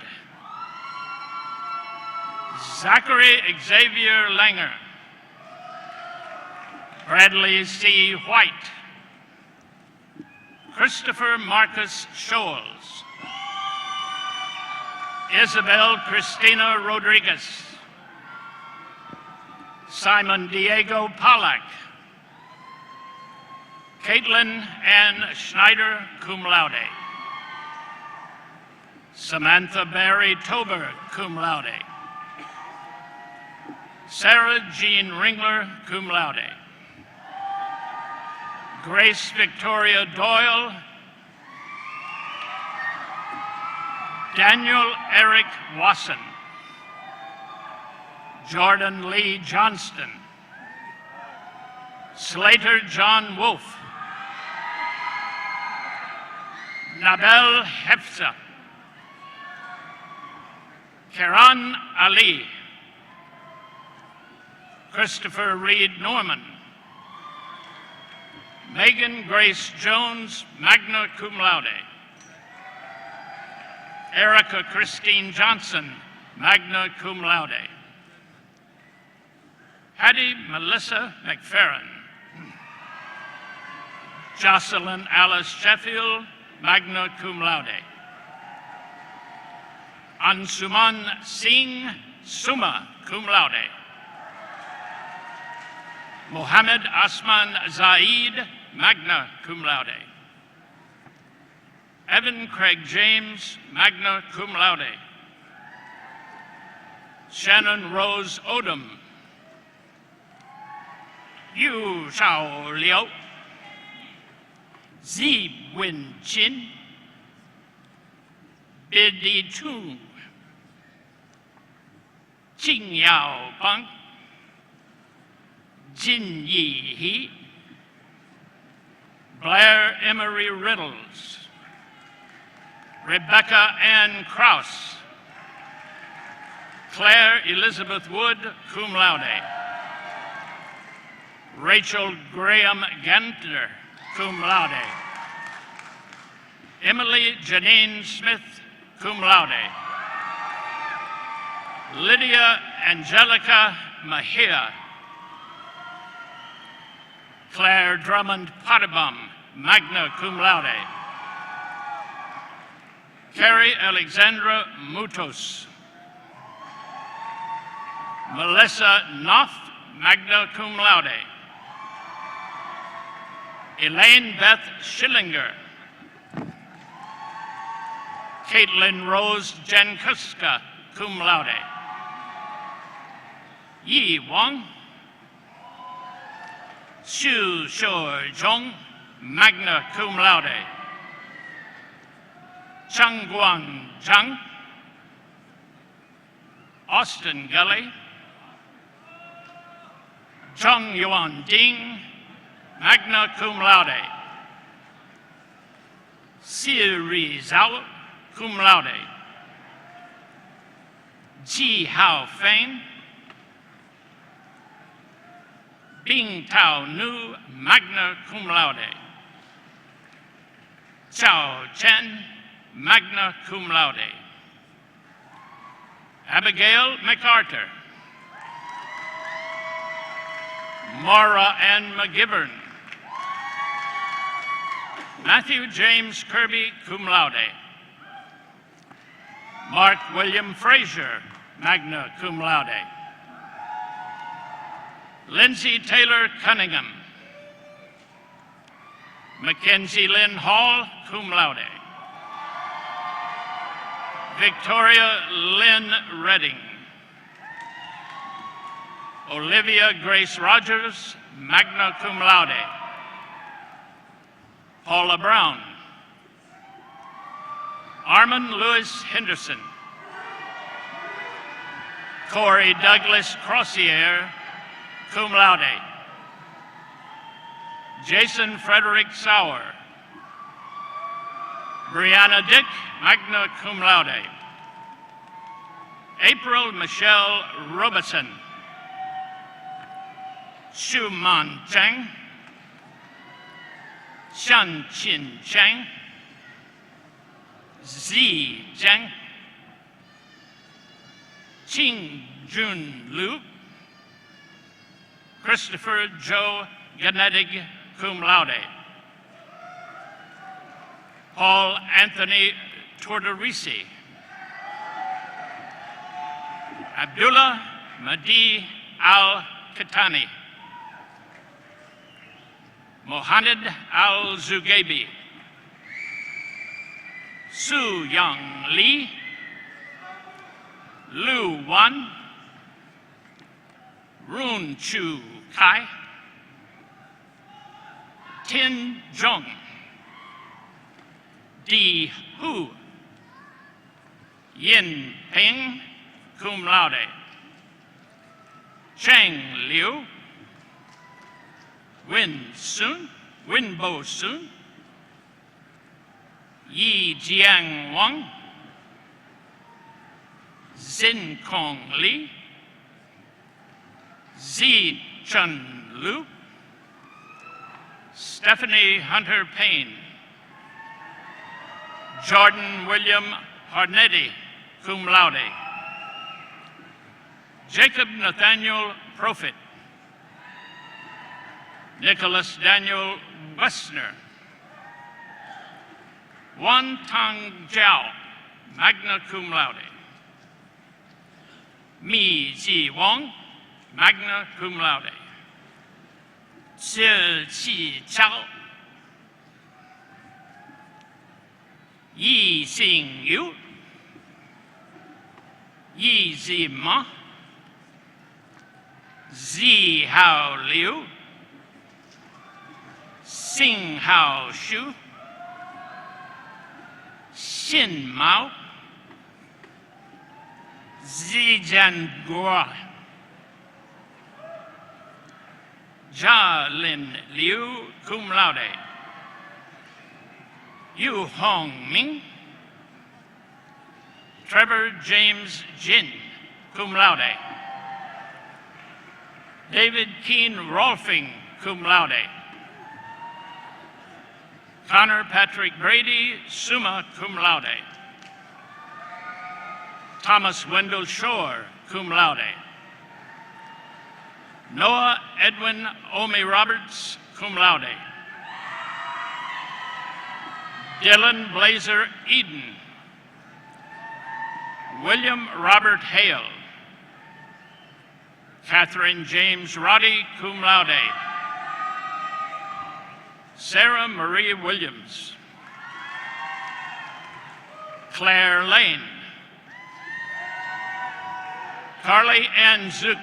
Zachary Xavier Langer. Bradley C. White. Christopher Marcus Scholes. Isabel Cristina Rodriguez. Simon Diego Pollack. Caitlin Ann Schneider, cum laude. Samantha Barry Tober, cum laude. Sarah Jean Ringler, cum laude. Grace Victoria Doyle. Daniel Eric Wasson. Jordan Lee Johnston. Slater John Wolf. Nabel Hefza. Karan Ali. Christopher Reed Norman. Megan Grace Jones, magna cum laude. Erica Christine Johnson, magna cum laude. Hattie Melissa McFerrin. Jocelyn Alice Sheffield, magna cum laude. Ansuman Singh, summa cum laude. Mohammed Asman Zaid, magna cum laude. Evan Craig James, magna cum laude. Shannon Rose Odom. Yu Shao Liu. Zi Wen Chin. Bidi Tu. Jing Yao Pang. Jin Yi He. Blair Emery Riddles. Rebecca Ann Kraus. Claire Elizabeth Wood, cum laude. Rachel Graham Gantner, cum laude. Emily Janine Smith, cum laude. Lydia Angelica Mejia. Claire Drummond Pottebaum, magna cum laude. Carrie Alexandra Mutos. Melissa Knopf, magna cum laude. Elaine Beth Schillinger. Caitlin Rose Jankuska, cum laude. Yi Wang. Xu Shor Zhong, magna cum laude. Changguang Zhang. Austin Gully. Zhong Yuan Ding, magna cum laude. Siri Zhao, cum laude. Ji Hao Feng. Bing Tao Nu, magna cum laude. Chao Chen, magna cum laude. Abigail MacArthur. Maura Ann McGivern. Matthew James Kirby, cum laude. Mark William Frazier, magna cum laude. Lindsay Taylor Cunningham. Mackenzie Lynn Hall, cum laude. Victoria Lynn Redding. Olivia Grace Rogers, magna cum laude. Paula Brown. Armand Lewis Henderson. Corey Douglas Crossier, cum laude. Jason Frederick Sauer. Brianna Dick, magna cum laude. April Michelle Robeson. Xu Man Chang. Shan Qin Chang. Zi Zhang. Qing Jun Lu. Christopher Joe Genetig, cum laude. Paul Anthony Tortorisi. Abdullah Mahdi Al-Katani. Mohammed Al-Zugaibi. Su Young Lee. Lu Wan. Run Chu Kai. Tin Zhong. Di Hu. Yin Ping, cum laude. Cheng Liu. Win Bo Sun. Yi Jiang Wang. Zin Kong Li. Zi Chun Lu. Stephanie Hunter Payne. Jordan William Harnetti, cum laude. Jacob Nathaniel Profit. Nicholas Daniel Westner. Wan Tang Jiao, magna cum laude. Mi Ji Wang, magna cum laude. Xie Qi Chao. Yi Xing Yu. Yi Zi Ma. Zi Hao Liu. Xing Hao Shu. Xin Mao. Zijian Guo. Jia Lin Liu, cum laude. Yu Hong Ming. Trevor James Jin, cum laude. David Keen Rolfing, cum laude. Connor Patrick Brady, summa cum laude. Thomas Wendell Shore, cum laude. Noah Edwin Omi Roberts, cum laude. Dylan Blazer Eden. William Robert Hale. Catherine James Roddy, cum laude. Sarah Marie Williams. Claire Lane. Carly Ann Zook.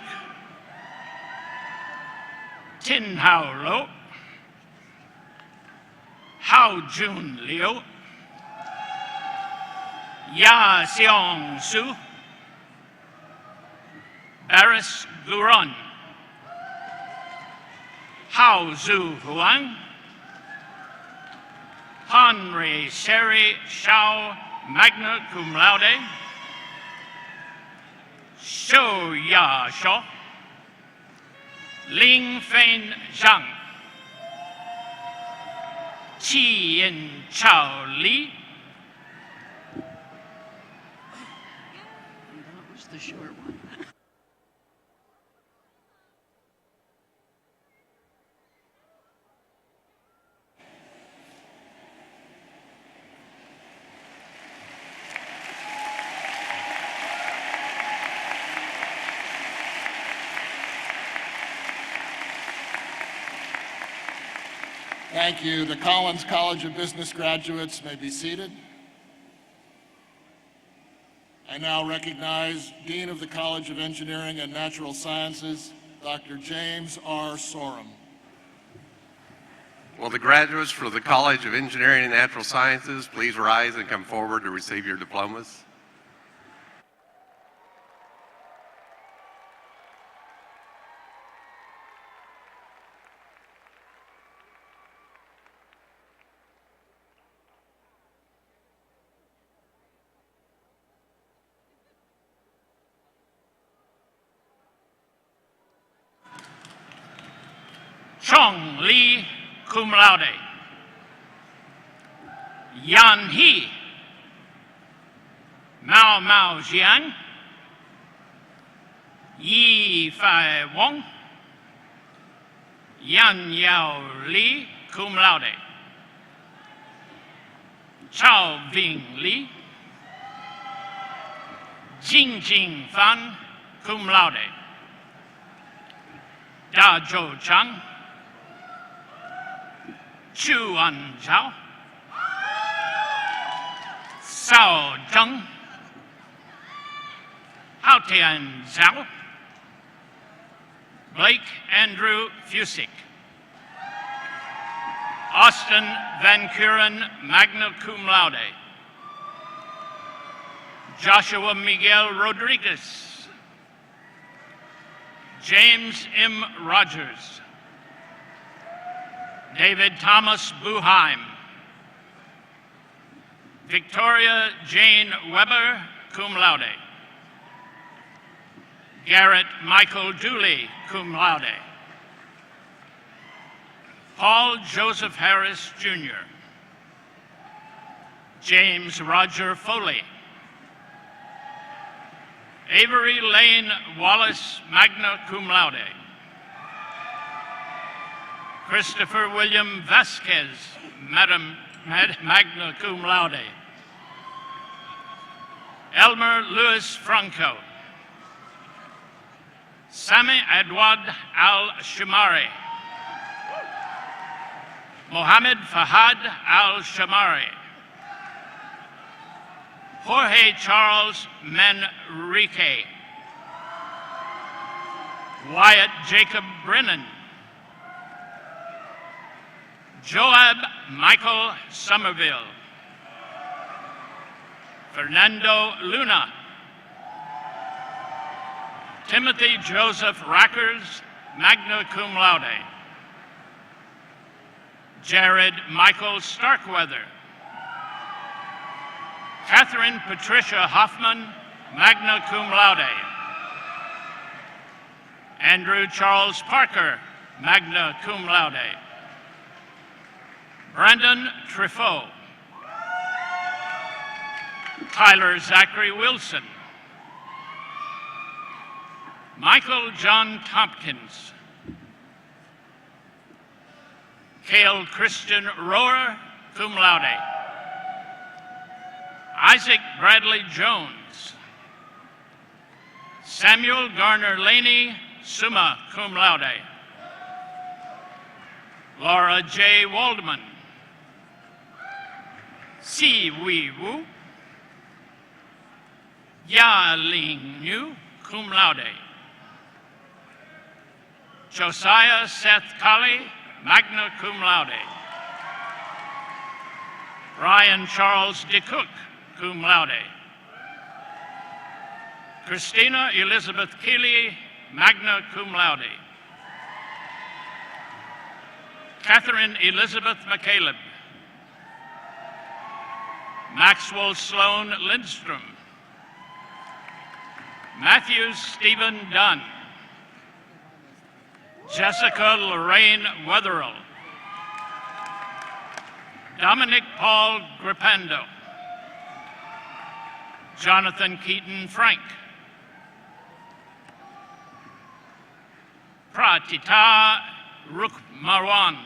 Tin Hao Lo. Hao Jun Liu. Ya Xiong Su. Baris Guron. Hao Zhu Huang. Henry Sherry Shao, magna cum laude. Shou Ya Shou. Ling Fein Zhang. Qi Yin Chao Li. That was the short one. Thank you. The Collins College of Business graduates may be seated. I now recognize Dean of the College of Engineering and Natural Sciences, Dr. James R. Sorum. Will the graduates for the College of Engineering and Natural Sciences please rise and come forward to receive your diplomas? Chong Li, cum laude. Yan He. Mao Mao Jian. Yi Fai Wong. Yan Yao Li, cum laude. Chao Ving Li. Jing Jing Fan, cum laude. Da Zhou Chang. Chu An Zhao. Sao Zheng. Hao Tian Zhao. Blake Andrew Fusick. Austin Van Kuren, magna cum laude. Joshua Miguel Rodriguez. James M. Rogers. David Thomas Buheim. Victoria Jane Weber, cum laude. Garrett Michael Dooley, cum laude. Paul Joseph Harris, Jr. James Roger Foley. Avery Lane Wallace, magna cum laude. Christopher William Vasquez, magna cum laude. Elmer Louis Franco. Sami Edward Al-Shamari. Mohammed Fahad Al-Shamari. Jorge Charles Manrique. Wyatt Jacob Brennan. Joab Michael Somerville. Fernando Luna. Timothy Joseph Rackers, magna cum laude. Jared Michael Starkweather. Catherine Patricia Hoffman, magna cum laude. Andrew Charles Parker, magna cum laude. Brandon Truffaut. Tyler Zachary Wilson. Michael John Tompkins. Cale Christian Rohrer, cum laude. Isaac Bradley Jones. Samuel Garner Laney, summa cum laude. Laura J. Waldman. Si Wee Woo. Ya Ling Yu, cum laude. Josiah Seth Colley, magna cum laude. Ryan Charles DeCook, cum laude. Christina Elizabeth Keeley, magna cum laude. Catherine Elizabeth McCaleb. Maxwell Sloan Lindstrom. Matthew Stephen Dunn. Jessica Lorraine Wetherill. Dominic Paul Gripendo. Jonathan Keaton Frank. Pratita Rukmarwan.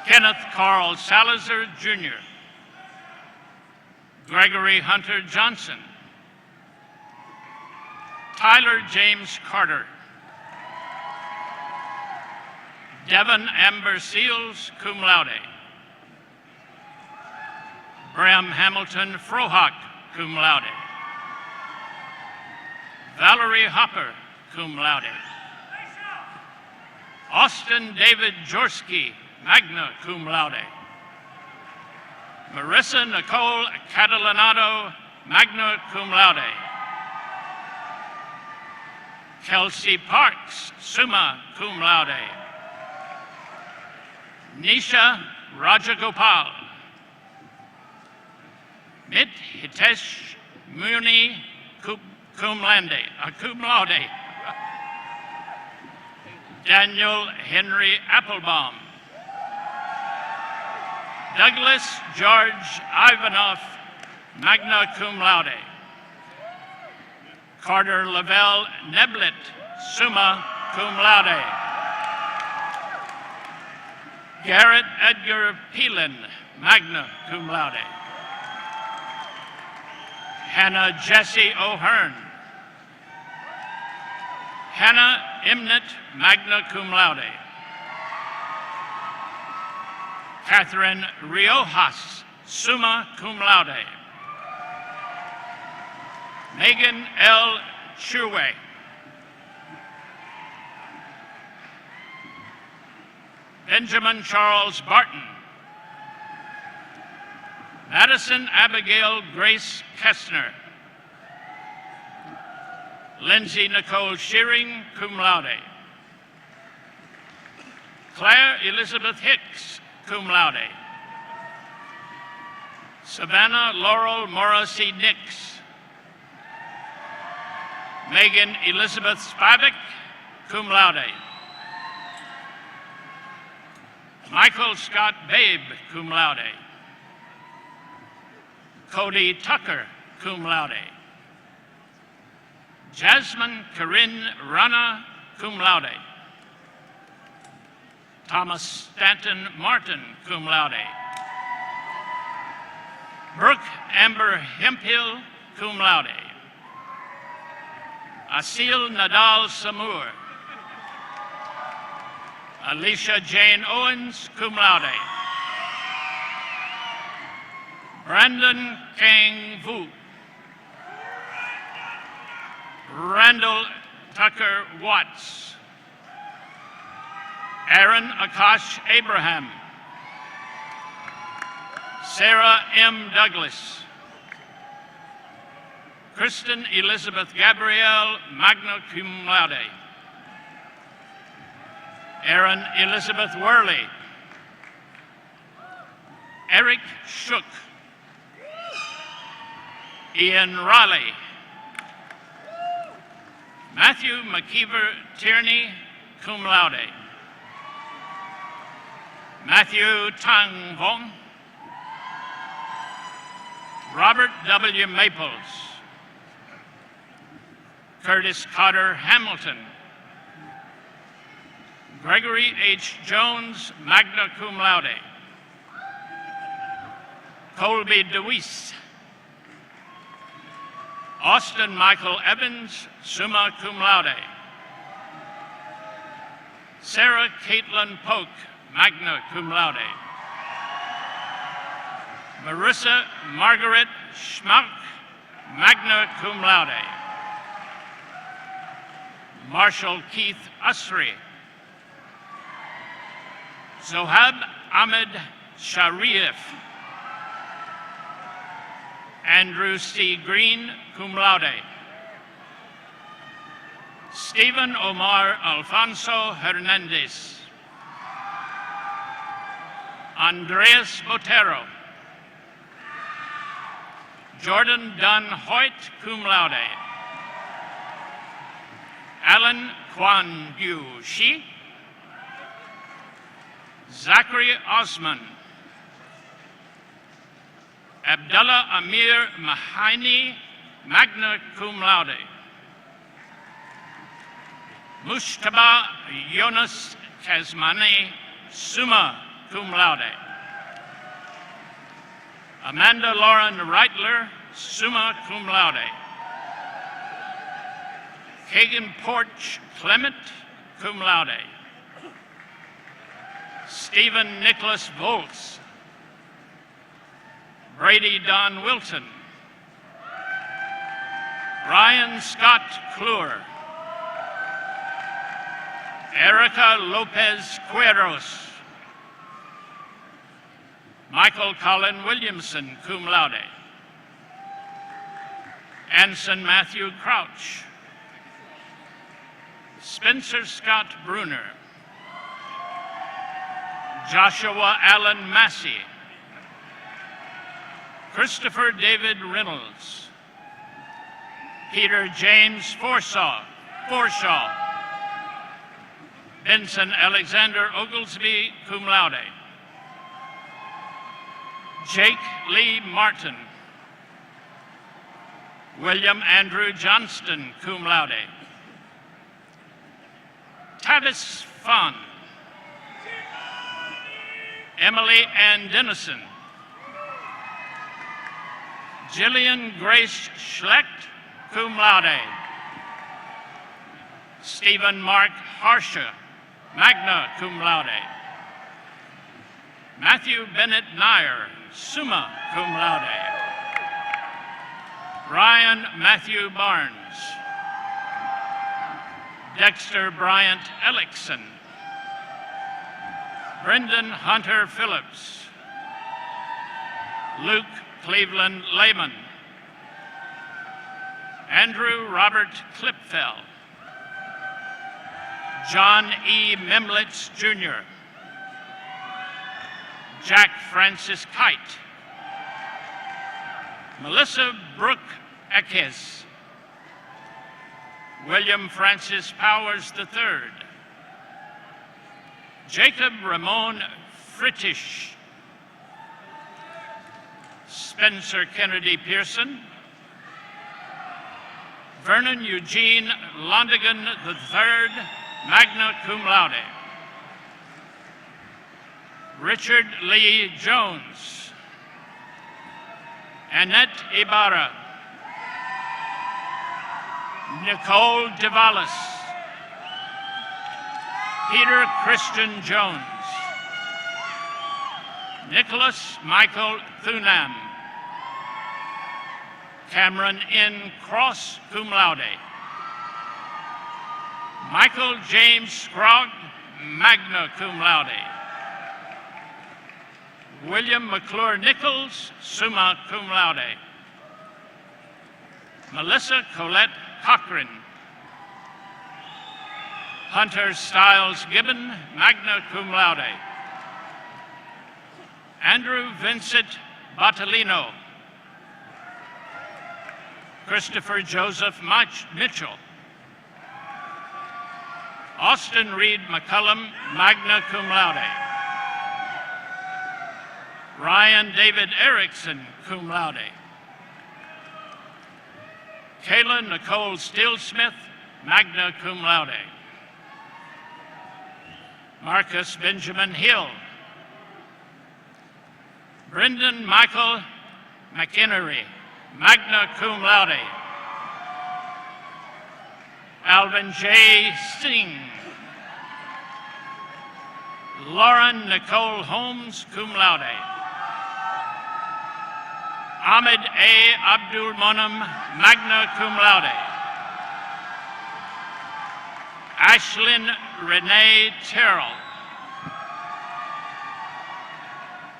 Kenneth Carl Salazar, Jr. Gregory Hunter Johnson. Tyler James Carter. Devon Amber Seals, cum laude. Bram Hamilton Frohock, cum laude. Valerie Hopper, cum laude. Austin David Jorsky, magna cum laude. Marissa Nicole Catalanato, magna cum laude. Kelsey Parks, summa cum laude. Nisha Rajagopal. Mit Hitesh Muni, cum laude. Daniel Henry Applebaum. Douglas George Ivanov, magna cum laude. Carter Lavelle Neblet, summa cum laude. Garrett Edgar Peelan, magna cum laude. Hannah Jessie O'Hearn. Hannah Imnett, magna cum laude. Catherine Riojas, summa cum laude. Megan L. Churway. Benjamin Charles Barton. Madison Abigail Grace Kestner. Lindsay Nicole Shearing, cum laude. Claire Elizabeth Hicks, cum laude. Savannah Laurel Morrissey Nix. Megan Elizabeth Spivak, cum laude. Michael Scott Babe, cum laude. Cody Tucker, cum laude. Jasmine Corinne Rana, cum laude. Thomas Stanton Martin, cum laude. Brooke Amber Hemphill, cum laude. Asil Nadal Samur. Alicia Jane Owens, cum laude. Brandon Kang Vu. Randall Tucker Watts. Aaron Akash Abraham. Sarah M. Douglas. Kristen Elizabeth Gabrielle, magna cum laude. Erin Elizabeth Worley. Eric Shook. Ian Raleigh. Matthew McKeever Tierney, cum laude. Matthew Tang Vong. Robert W. Maples. Curtis Cotter Hamilton. Gregory H. Jones, magna cum laude. Colby DeWeese. Austin Michael Evans, summa cum laude. Sarah Caitlin Polk, magna cum laude. Marissa Margaret Schmuck, magna cum laude. Marshall Keith Usry. Zohab Ahmed Sharif. Andrew C. Green, cum laude. Stephen Omar Alfonso Hernandez. Andreas Botero. Jordan Dunn Hoyt, cum laude. Alan Kwan Yu Shi. Zachary Osman. Abdullah Amir Mahani, magna cum laude. Mushtaba Jonas Kazmani, summa cum laude. Amanda Lauren Reitler, summa cum laude. Kagan Porch Clement, cum laude. Stephen Nicholas Volz. Brady Don Wilton. Ryan Scott Kluwer. Erica Lopez Cueros. Michael Colin Williamson, cum laude. Anson Matthew Crouch. Spencer Scott Bruner. Joshua Allen Massey. Christopher David Reynolds. Peter James Forshaw. Benson Alexander Oglesby, cum laude. Jake Lee Martin. William Andrew Johnston, cum laude. Tavis Fun. Emily Ann Dennison. Jillian Grace Schlecht, cum laude. Stephen Mark Harsha, magna cum laude. Matthew Bennett Nyer, summa cum laude. Ryan Matthew Barnes. Dexter Bryant Ellickson. Brendan Hunter Phillips. Luke Cleveland Lehman. Andrew Robert Klipfel. John E. Memlitz Jr. Jack Francis Kite. Melissa Brooke Ekes. William Francis Powers III. Jacob Ramon Fritish. Spencer Kennedy Pearson. Vernon Eugene Londigan III, magna cum laude. Richard Lee Jones. Annette Ibarra. Nicole DeValis. Peter Christian Jones. Nicholas Michael Thunam. Cameron N. Cross, cum laude. Michael James Scrogg, magna cum laude. William McClure Nichols, summa cum laude. Melissa Colette Cochran. Hunter Stiles Gibbon, magna cum laude. Andrew Vincent Battolino. Christopher Joseph Mitchell. Austin Reed McCullum, magna cum laude. Ryan David Erickson, cum laude. Kayla Nicole Stillsmith, magna cum laude. Marcus Benjamin Hill. Brendan Michael McInnery, magna cum laude. Alvin J. Singh. Lauren Nicole Holmes, cum laude. Ahmed A. Abdul Monam, magna cum laude. Ashlyn Renee Terrell.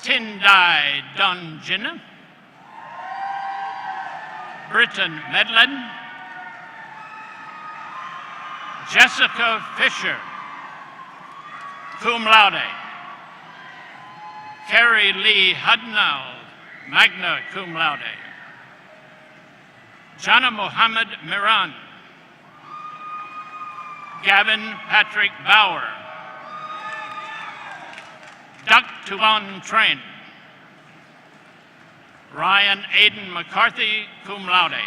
Tindai Dungeon. Britton Medlin. Jessica Fisher, cum laude. Carrie Lee Hudnall, magna cum laude. Jana Mohammed Miran. Gavin Patrick Bauer. Duck Tuvan Train. Ryan Aiden McCarthy, cum laude.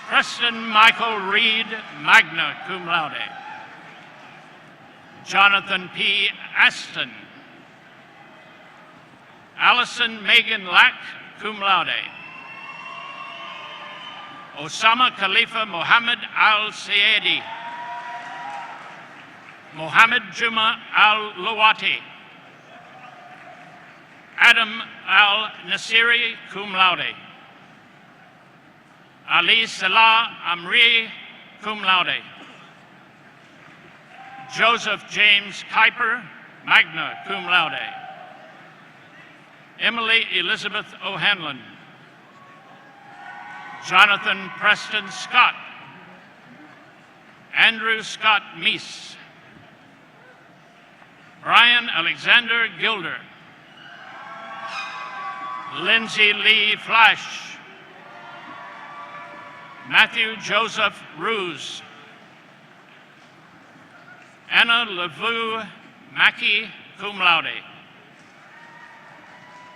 Preston Michael Reed, magna cum laude. Jonathan P. Aston. Allison Megan Lack, cum laude. Osama Khalifa Mohammed Al-Sayedi. Mohammed Juma Al-Lawati. Adam Al-Nasiri, cum laude. Ali Salah Amri, cum laude. Joseph James Kuiper, magna cum laude. Emily Elizabeth O'Hanlon. Jonathan Preston Scott. Andrew Scott Meese. Brian Alexander Gilder. Lindsay Lee Flash. Matthew Joseph Ruse. Anna Lavu Mackey, cum laude.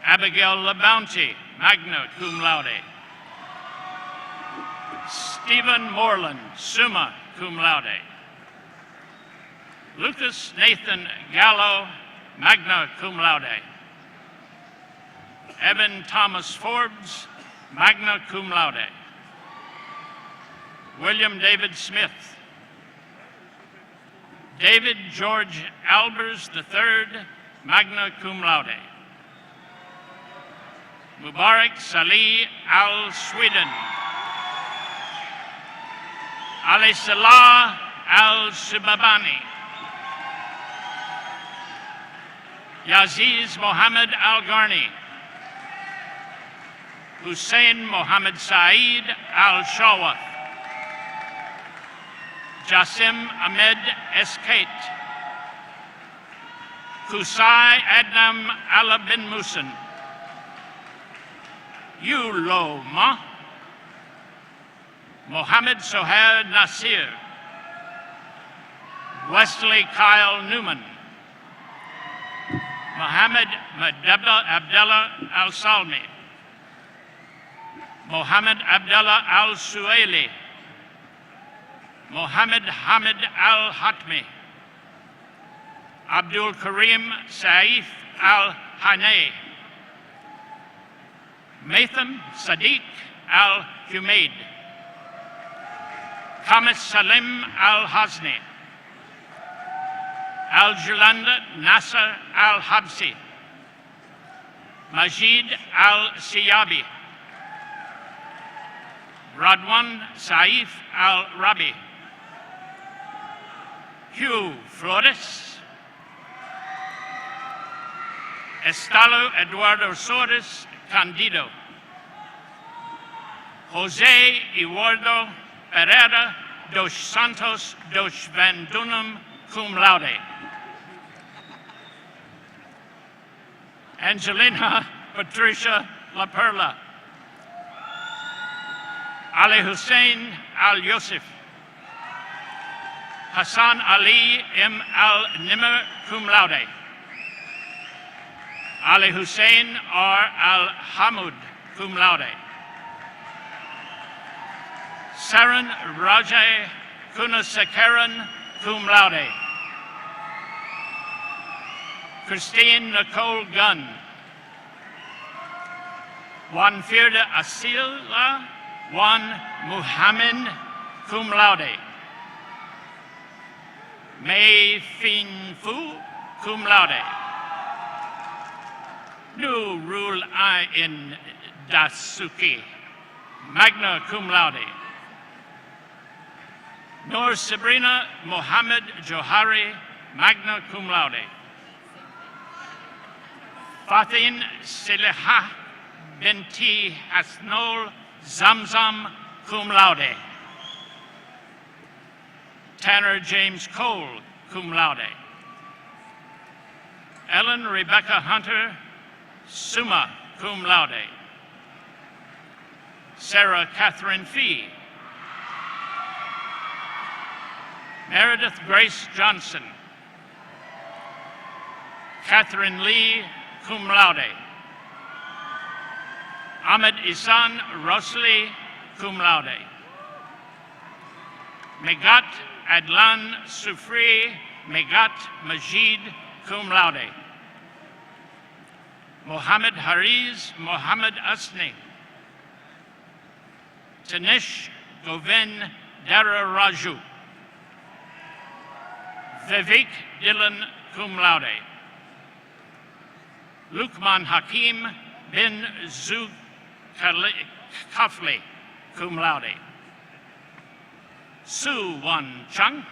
Abigail LaBounty, magna cum laude. Stephen Moreland, summa cum laude. Lucas Nathan Gallo, magna cum laude. Evan Thomas Forbes, magna cum laude. William David Smith. David George Albers III, magna cum laude. Mubarak Salih Al-Sweden. Ali Salah Al-Subabani. Yaziz Mohammed Al-Garni. Hussein Mohammed Saeed Al-Shawat. Jasim Ahmed Eskate. Kusai Adnam Allah bin Musin. Yuloma. Mohammed Sohail Nasir. Wesley Kyle Newman. Mohammed Abdullah Al-Salmi. Mohammed Abdullah Al-Suaili. Mohammed Hamid Al-Hatmi. Abdul Karim Saif Al-Hanay. Matham Sadiq Al-Humaid. Kamis Salim Al-Hazni. Al-Julanda Nasser Al-Habsi. Majid Al-Siyabi. Radwan Saif Al-Rabi. Hugh Flores. Estalo Eduardo Soares Candido. Jose Eduardo Pereira dos Santos dos Vandunum, cum laude. Angelina Patricia La Perla. Ali Hussein Al-Yosef. Hassan Ali M. Al-Nimr, cum laude. Ali Hussein R. Al-Hamud, cum laude. Saran Rajay Kunasekaran, cum laude. Christine Nicole Gunn. Juan Firda Asila, Juan Muhammad, cum laude. Mei Fin Fu, cum laude. Nu Rul I in Dasuki, magna cum laude. Noor Sabrina Mohammed Johari, magna cum laude. Fatin Seleha Binti Hasnol Zamzam, cum laude. Tanner James Cole, cum laude. Ellen Rebecca Hunter, summa cum laude. Sarah Catherine Fee. Meredith Grace Johnson. Catherine Lee, cum laude. Ahmed Isan Rosli, cum laude. Megat Adlan Sufri, Megat Majid, cum laude. Mohammed Hariz Mohammed Asni. Tanish Govind Dara Raju. Vivek Dylan, cum laude. Lukman Hakim bin Zug Kafli, cum laude. Su Wan Chung.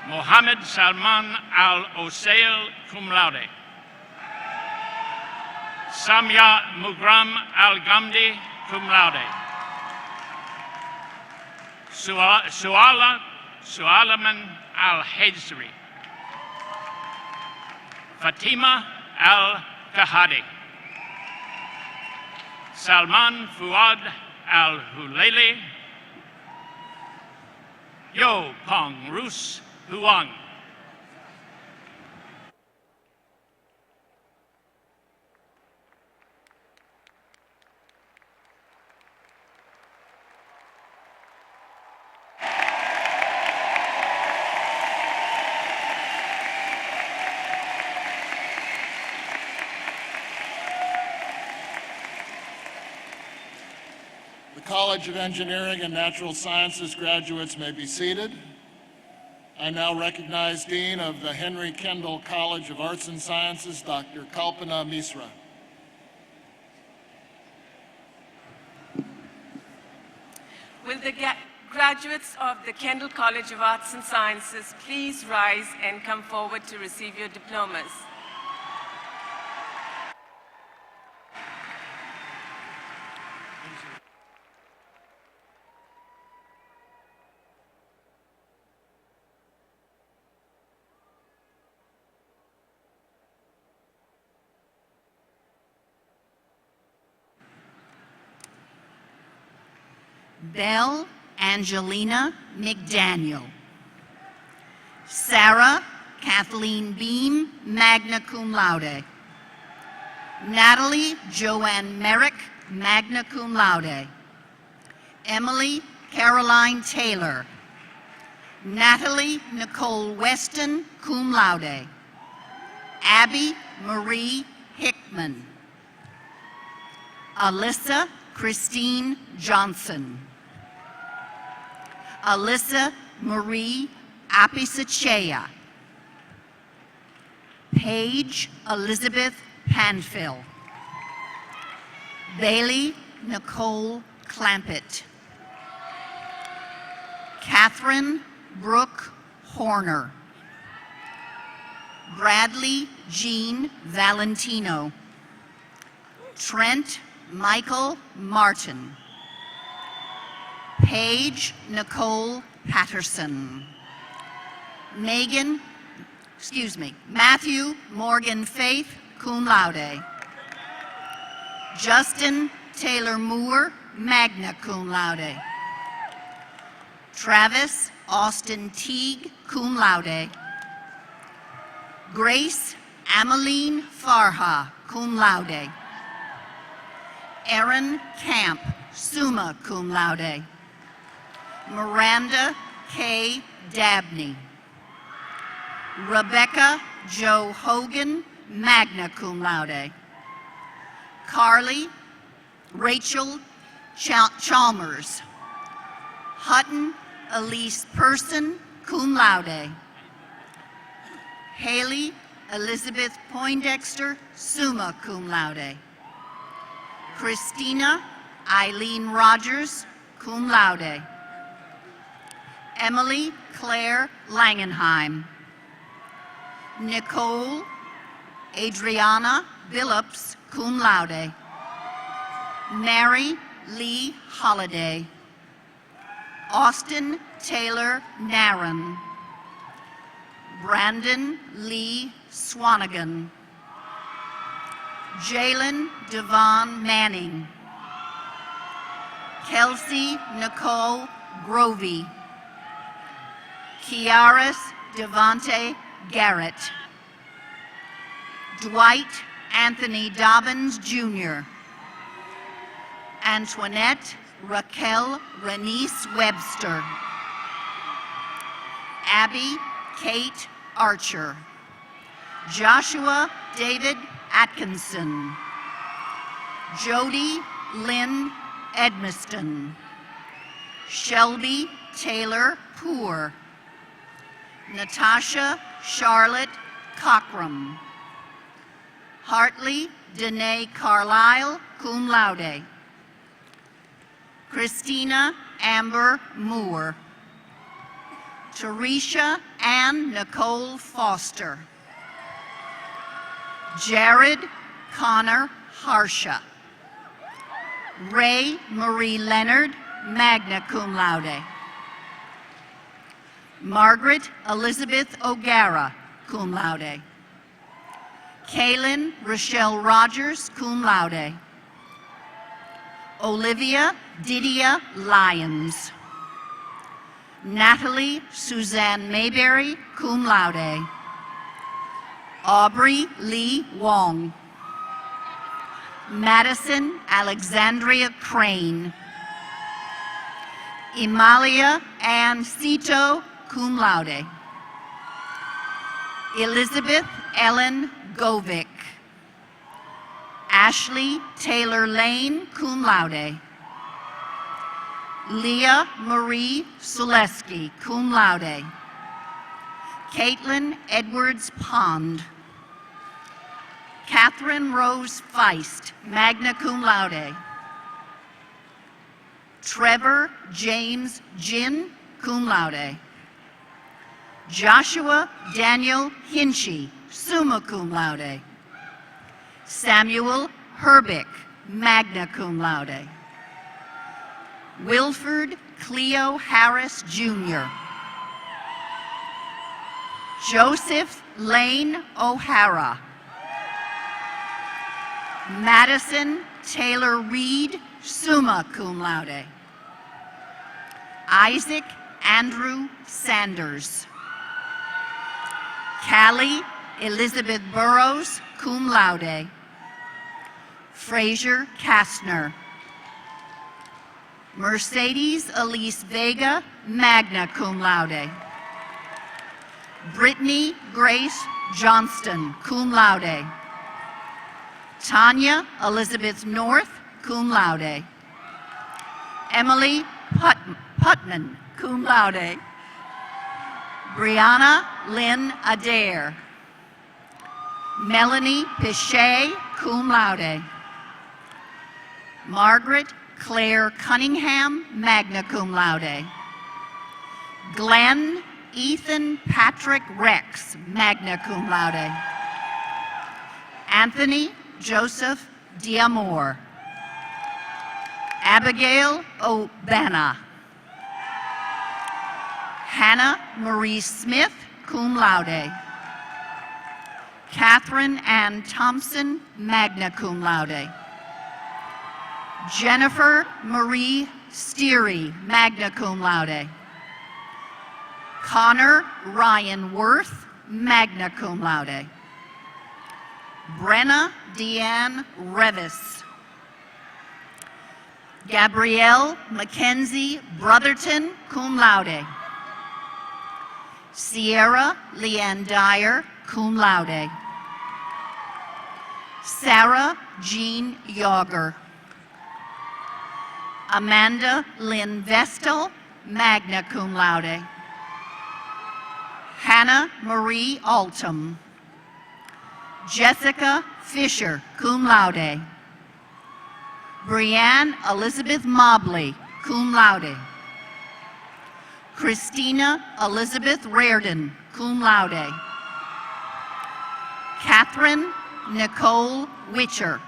Mohammed Salman Al Osail, cum laude. Samya Mugram Al Gamdi, cum laude. Sualaman Al Hajri. Fatima Al Kahadi. Salman Fuad Al Huleli. Yo Pong Rus Huang. The College of Engineering and Natural Sciences graduates may be seated. I now recognize Dean of the Henry Kendall College of Arts and Sciences, Dr. Kalpana Misra. Will the graduates of the Kendall College of Arts and Sciences please rise and come forward to receive your diplomas? Belle Angelina McDaniel. Sarah Kathleen Beam, magna cum laude. Natalie Joanne Merrick, magna cum laude. Emily Caroline Taylor. Natalie Nicole Weston, cum laude. Abby Marie Hickman. Alyssa Christine Johnson. Alyssa Marie Apisachea. Paige Elizabeth Panfill. Bailey Nicole Clampett. Catherine Brooke Horner. Bradley Jean Valentino. Trent Michael Martin. Paige Nicole Patterson. Matthew Morgan Faith, cum laude. Justin Taylor Moore, magna cum laude. Travis Austin Teague, cum laude. Grace Ameline Farha, cum laude. Erin Camp, summa cum laude. Miranda K. Dabney. Rebecca Jo Hogan, magna cum laude. Rachel Chalmers. Hutton Elise Person, cum laude. Haley Elizabeth Poindexter, summa cum laude. Christina Eileen Rogers, cum laude. Emily Claire Langenheim. Nicole Adriana Billups, cum laude. Mary Lee Holliday. Austin Taylor Narron. Brandon Lee Swanigan. Jalen Devon Manning. Kelsey Nicole Grovey. Kiaris Devonte Garrett. Dwight Anthony Dobbins, Jr. Antoinette Raquel Renice Webster. Abby Kate Archer. Joshua David Atkinson. Jody Lynn Edmiston. Shelby Taylor Poor. Natasha Charlotte Cockram. Hartley Danae Carlisle, cum laude. Christina Amber Moore. Teresha Ann Nicole Foster. Jared Connor Harsha. Ray Marie Leonard, magna cum laude. Margaret Elizabeth O'Gara, cum laude. Kaylin Rochelle Rogers, cum laude. Olivia Didia Lyons. Natalie Suzanne Mayberry, cum laude. Aubrey Lee Wong. Madison Alexandria Crane. Emalia Ann Cito, cum laude. Elizabeth Ellen Govic. Ashley Taylor Lane, cum laude. Leah Marie Suleski, cum laude. Caitlin Edwards Pond. Catherine Rose Feist, magna cum laude. Trevor James Ginn, cum laude. Joshua Daniel Hinchy, summa cum laude. Samuel Herbick, magna cum laude. Wilford Cleo Harris, Jr. Joseph Lane O'Hara. Madison Taylor Reed, summa cum laude. Isaac Andrew Sanders. Callie Elizabeth Burrows, cum laude. Fraser Kastner. Mercedes Elise Vega, magna cum laude. Brittany Grace Johnston, cum laude. Tanya Elizabeth North, cum laude. Emily Putman, cum laude. Brianna Lynn Adair. Melanie Pichet, cum laude. Margaret Claire Cunningham, magna cum laude. Glenn Ethan Patrick Rex, magna cum laude. Anthony Joseph Diamore. Abigail O'Bana. Hannah Marie Smith, cum laude. Catherine Ann Thompson, magna cum laude. Jennifer Marie Steery, magna cum laude. Connor Ryan Worth, magna cum laude. Brenna Deanne Revis. Gabrielle Mackenzie Brotherton, cum laude. Sierra Leanne Dyer, cum laude. Sarah Jean Yager. Amanda Lynn Vestal, magna cum laude. Hannah Marie Altum. Jessica Fisher, cum laude. Brianne Elizabeth Mobley, cum laude. Christina Elizabeth Reardon, cum laude. Catherine Nicole Witcher.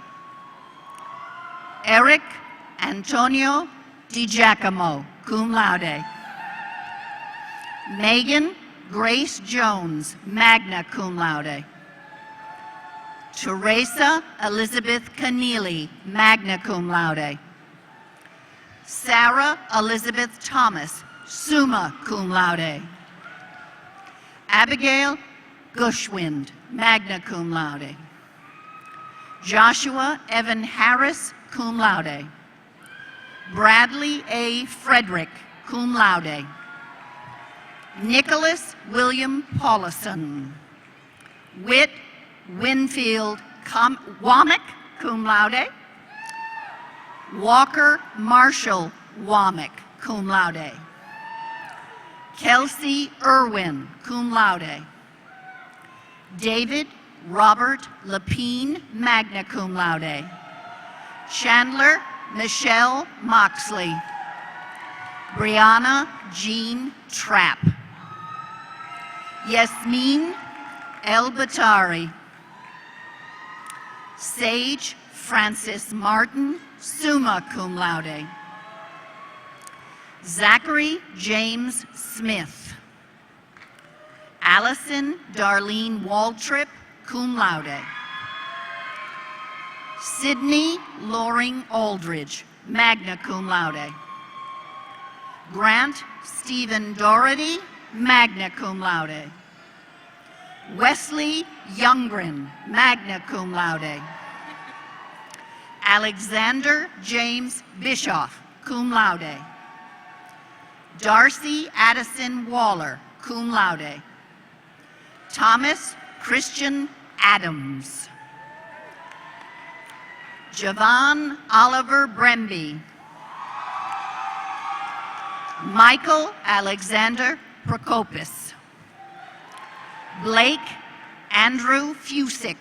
Eric Antonio DiGiacomo, cum laude. Megan Grace Jones, magna cum laude. Teresa Elizabeth Keneally, magna cum laude. Sarah Elizabeth Thomas, summa cum laude. Abigail Gushwind, magna cum laude. Joshua Evan Harris, cum laude. Bradley A. Frederick, cum laude. Nicholas William Paulison. Whit Winfield Womack, cum laude. Walker Marshall Womack, cum laude. Kelsey Irwin, cum laude. David Robert Lapine, magna cum laude. Chandler Michelle Moxley. Brianna Jean Trapp. Yasmin El Batari. Sage Francis Martin, summa cum laude. Zachary James Smith. Allison Darlene Waltrip, cum laude. Sydney Loring Aldridge, magna cum laude. Grant Stephen Doherty, magna cum laude. Wesley Youngren, magna cum laude. Alexander James Bischoff, cum laude. Darcy Addison Waller, cum laude. Thomas Christian Adams. Javon Oliver Bremby. Michael Alexander Prokopis. Blake Andrew Fusick.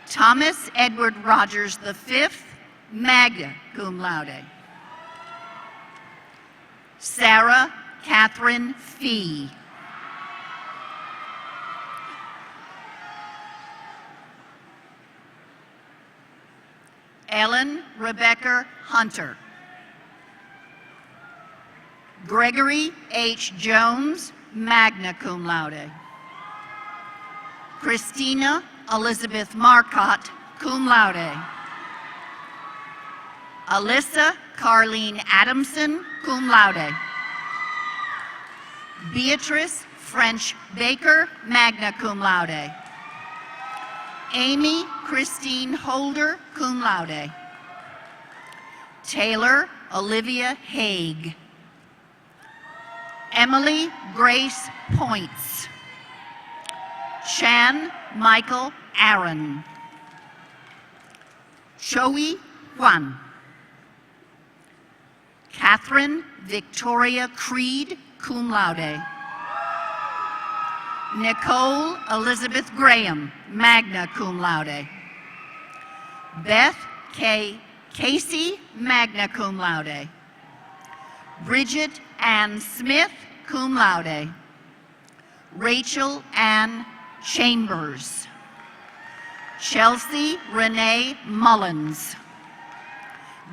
Thomas Edward Rogers V, magna cum laude. Sarah Catherine Fee. Ellen Rebecca Hunter. Gregory H. Jones, magna cum laude. Christina Elizabeth Marcotte, cum laude. Alyssa Carlene Adamson, cum laude. Beatrice French Baker, magna cum laude. Amy Christine Holder, cum laude. Taylor Olivia Haig. Emily Grace Points. Chan Michael Aaron. Choi Juan. Catherine Victoria Creed, cum laude. Nicole Elizabeth Graham, magna cum laude. Beth K. Casey, magna cum laude. Bridget Ann Smith, cum laude. Rachel Ann Chambers. Chelsea Renee Mullins.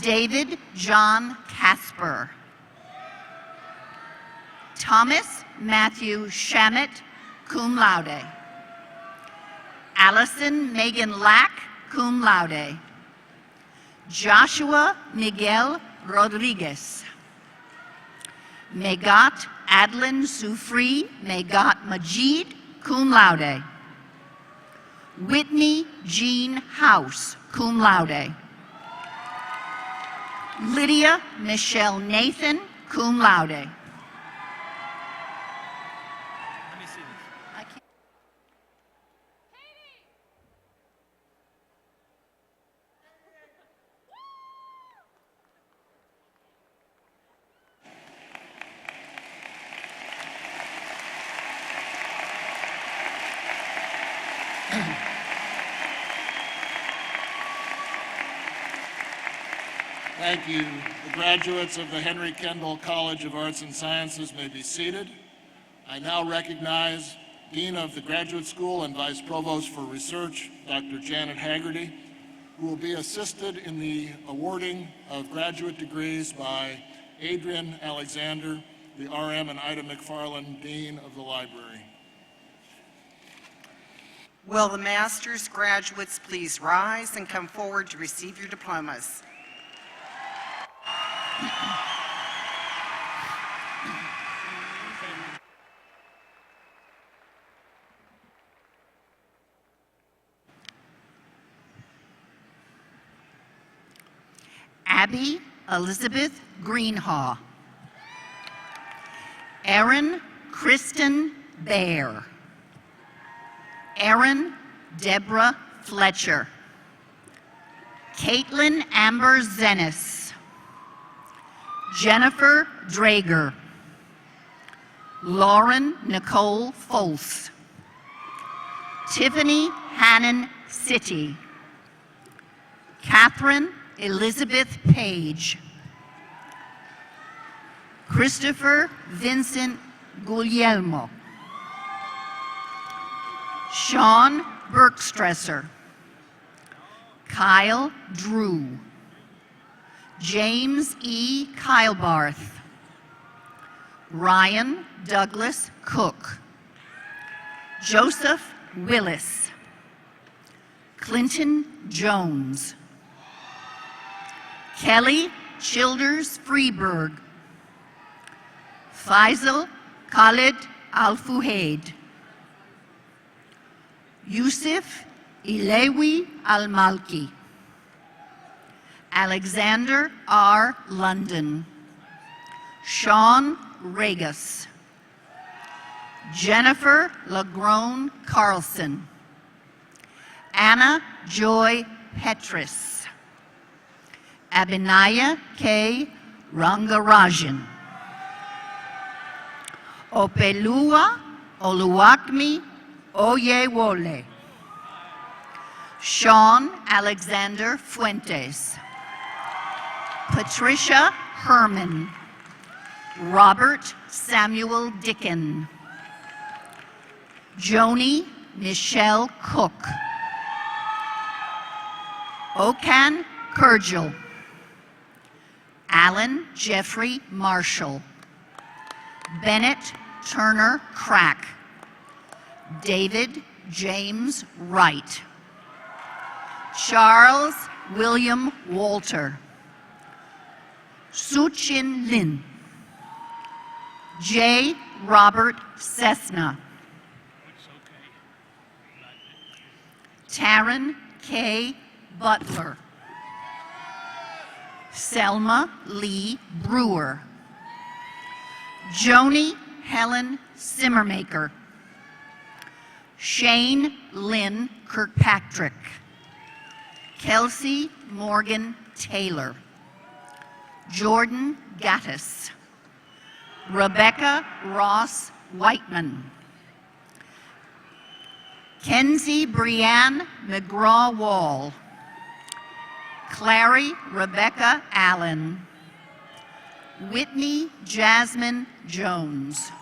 David John Casper. Thomas Matthew Shamit, cum laude. Allison Megan Lack, cum laude. Joshua Miguel Rodriguez. Megat Adlin Sufri Megat Majid, cum laude. Whitney Jean House, cum laude. Lydia Michelle Nathan, cum laude. Thank you. The graduates of the Henry Kendall College of Arts and Sciences may be seated. I now recognize Dean of the Graduate School and Vice Provost for Research, Dr. Janet Haggerty, who will be assisted in the awarding of graduate degrees by Adrian Alexander, the RM, and Ida McFarland, Dean of the Library. Will the master's graduates please rise and come forward to receive your diplomas? Abby Elizabeth Greenhaw. Erin Kristen Baer. Erin Deborah Fletcher. Caitlin Amber Zenis. Jennifer Drager. Lauren Nicole Folse. Tiffany Hannon City. Catherine Elizabeth Page. Christopher Vincent Guglielmo. Sean Bergstresser. Kyle Drew. James E. Kylebarth. Ryan Douglas Cook. Joseph Willis. Clinton Jones. Kelly Childers Freeberg. Faisal Khalid Al-Fuhaid. Yusuf Ilewi Al-Malki. Alexander R. London. Sean Regas. Jennifer Lagrone Carlson. Anna Joy Petris. Abinaya K. Rangarajan. Opelua Oluwakmi Oyewole. Sean Alexander Fuentes. Patricia Herman. Robert Samuel Dickin. Joni Michelle Cook. Okan Kurgel. Alan Jeffrey Marshall. Bennett Turner Crack. David James Wright. Charles William Walter. Suchin Lin. J. Robert Cessna. Taryn K. Butler. Selma Lee Brewer. Joni Helen Simmermaker. Shane Lynn Kirkpatrick. Kelsey Morgan Taylor. Jordan Gattis. Rebecca Ross Whiteman. Kenzie Brianne McGraw-Wall. Clary Rebecca Allen. Whitney Jasmine Jones.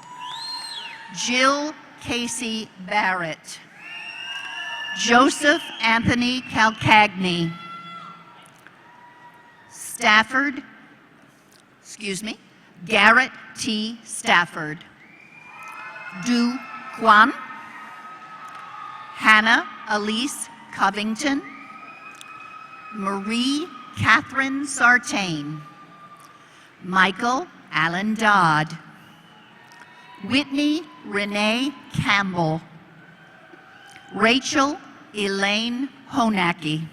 Jill Casey Barrett. Joseph Anthony Calcagni. Garrett T. Stafford. Du Quan. Hannah Elise Covington. Marie Catherine Sartain. Michael Allen Dodd. Whitney Renee Campbell. Rachel Elaine Honacki.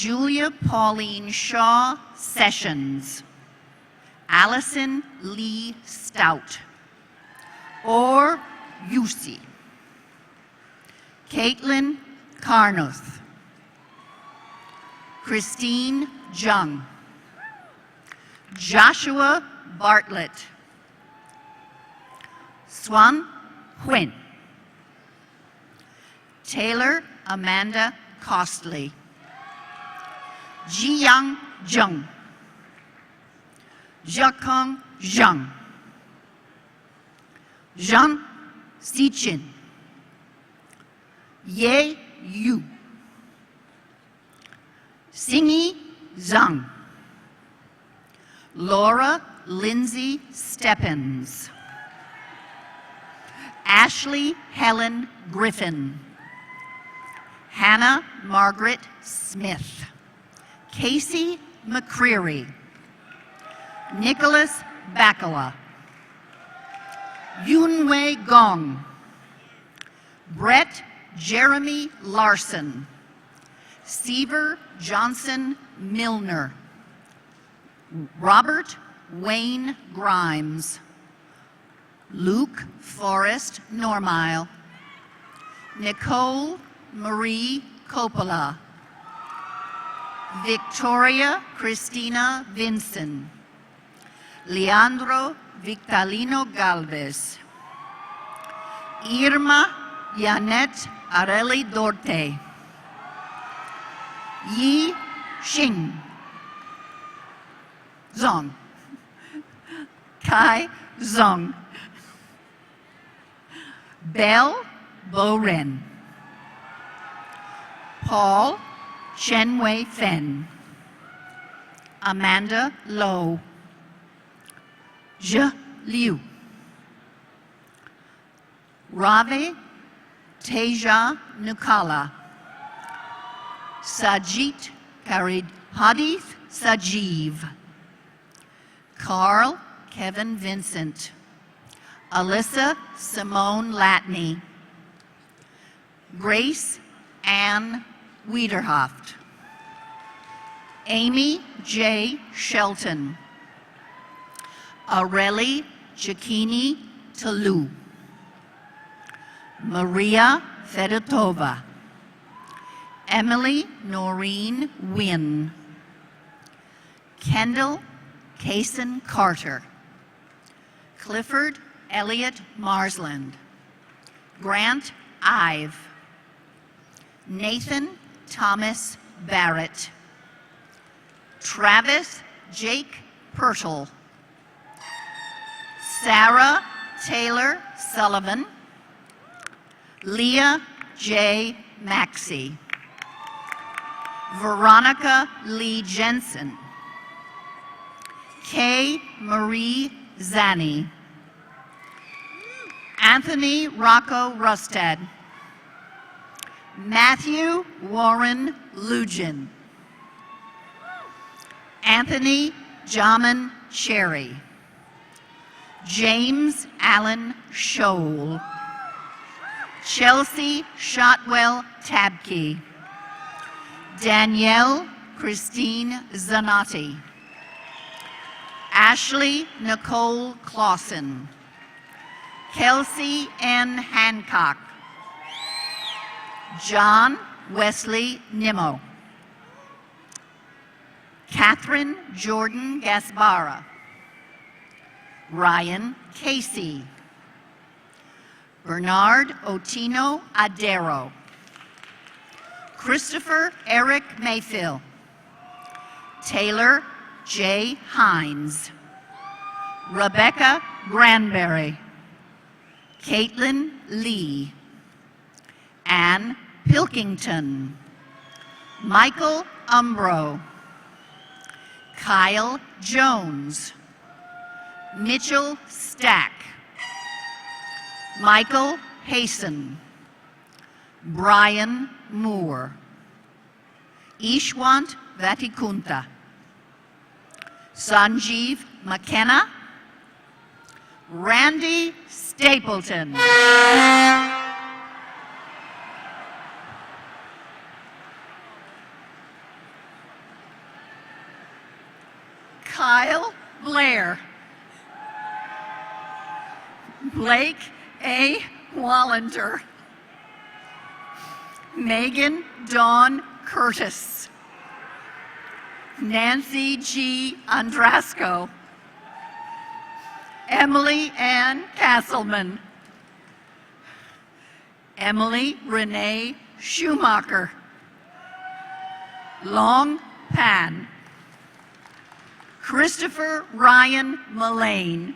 Julia Pauline Shaw Sessions, Allison Lee Stout, Or Yusi, Caitlin Carnuth, Christine Jung, Joshua Bartlett, Swan Huynh, Taylor Amanda Costley, Jiyang Zheng, Jiakong Zhang, Zhang Xichin, Ye Yu, Singi Zhang, Laura Lindsay Steppens, Ashley Helen Griffin, Hannah Margaret Smith, Casey McCreary, Nicholas Bacala, Yunwei Gong, Brett Jeremy Larson, Seaver Johnson Milner, Robert Wayne Grimes, Luke Forrest Normile, Nicole Marie Coppola, Victoria Cristina Vinson, Leandro Victalino Galvez, Irma Yanet Areli Dorte, Yi Xing Zong, Kai Zong, Belle Boren, Paul Chenwei Fen, Amanda Lowe, Zhe Liu, Rave Teja Nukala, Sajit Hadith Sajiv, Carl Kevin Vincent, Alyssa Simone Latney, Grace Ann Wiederhoft, Amy J. Shelton, Areli Chikini Talu, Maria Fedotova, Emily Noreen Wynn, Kendall Kaysen Carter, Clifford Elliott Marsland, Grant Ive, Nathan Thomas Barrett, Travis Jake Pertle, Sarah Taylor Sullivan, Leah J. Maxey, Veronica Lee Jensen, Kay Marie Zani, Anthony Rocco Rustad, Matthew Warren Lugin, Anthony Jamin Cherry, James Allen Scholl, Chelsea Shotwell Tabke, Danielle Christine Zanotti, Ashley Nicole Clausen, Kelsey N. Hancock, John Wesley Nimmo, Catherine Jordan Gasbara, Ryan Casey, Bernard Otino Adero, Christopher Eric Mayfield, Taylor J. Hines, Rebecca Granberry, Caitlin Lee, Ann Pilkington, Michael Umbro, Kyle Jones, Mitchell Stack, Michael Hasten, Brian Moore, Ishwant Vatikunta, Sanjeev McKenna, Randy Stapleton. Kyle Blair. Blake A. Wallander. Megan Dawn Curtis. Nancy G. Andrasco. Emily Ann Castleman. Emily Renee Schumacher. Long Pan. Christopher Ryan Mullane.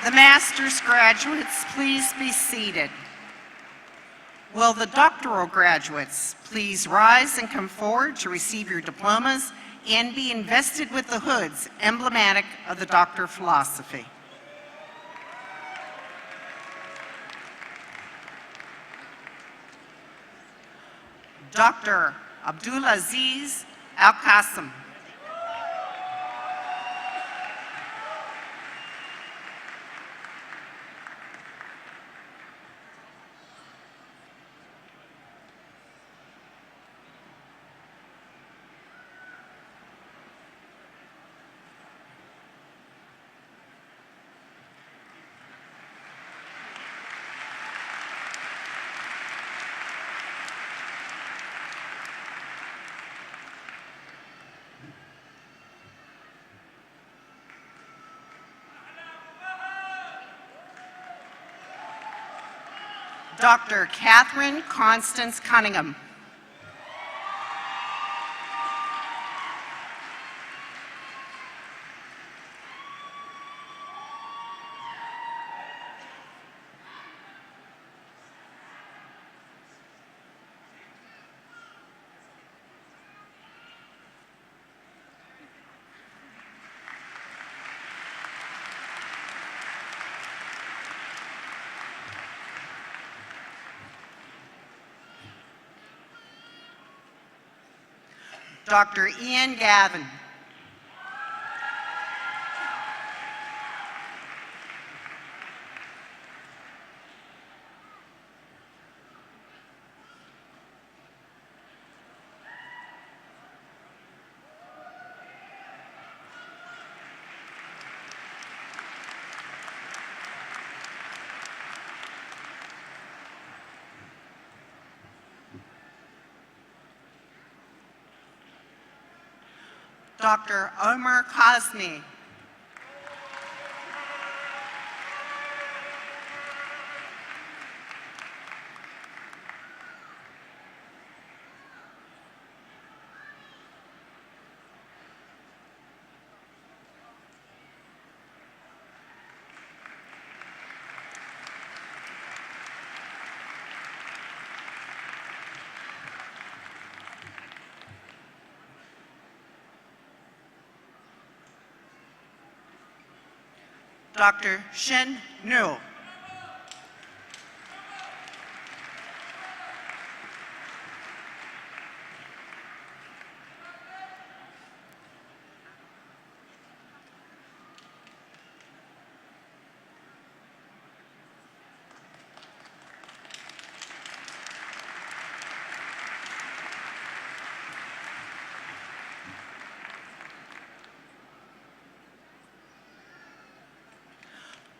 The master's graduates, please be seated. Will the doctoral graduates please rise and come forward to receive your diplomas and be invested with the hoods emblematic of the Doctor of Philosophy. Dr. Abdulaziz Al-Qasim. Dr. Catherine Constance Cunningham. Dr. Ian Gavin. Dr. Omar Kazmi. Dr. Shen Nu.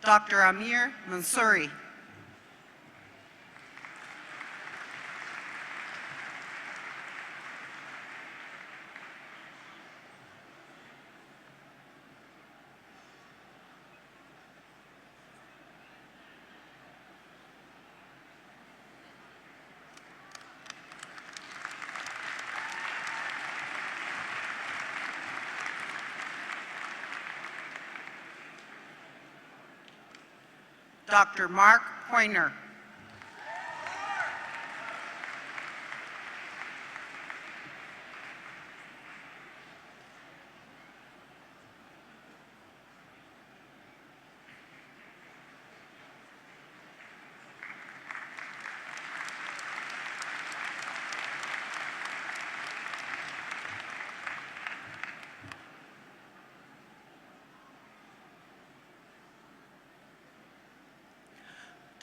Dr. Amir Mansouri. Dr. Mark Pointer.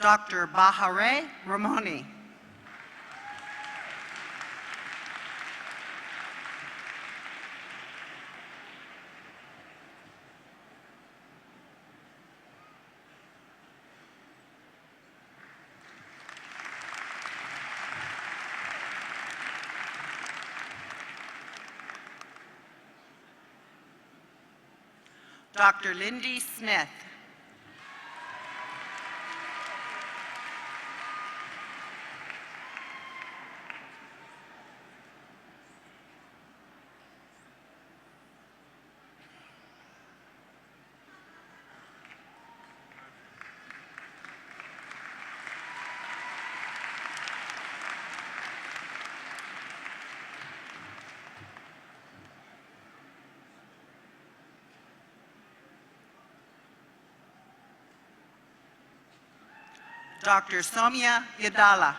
Dr. Bahare Ramoni. Dr. Lindy Smith. Dr. Somya Yadala.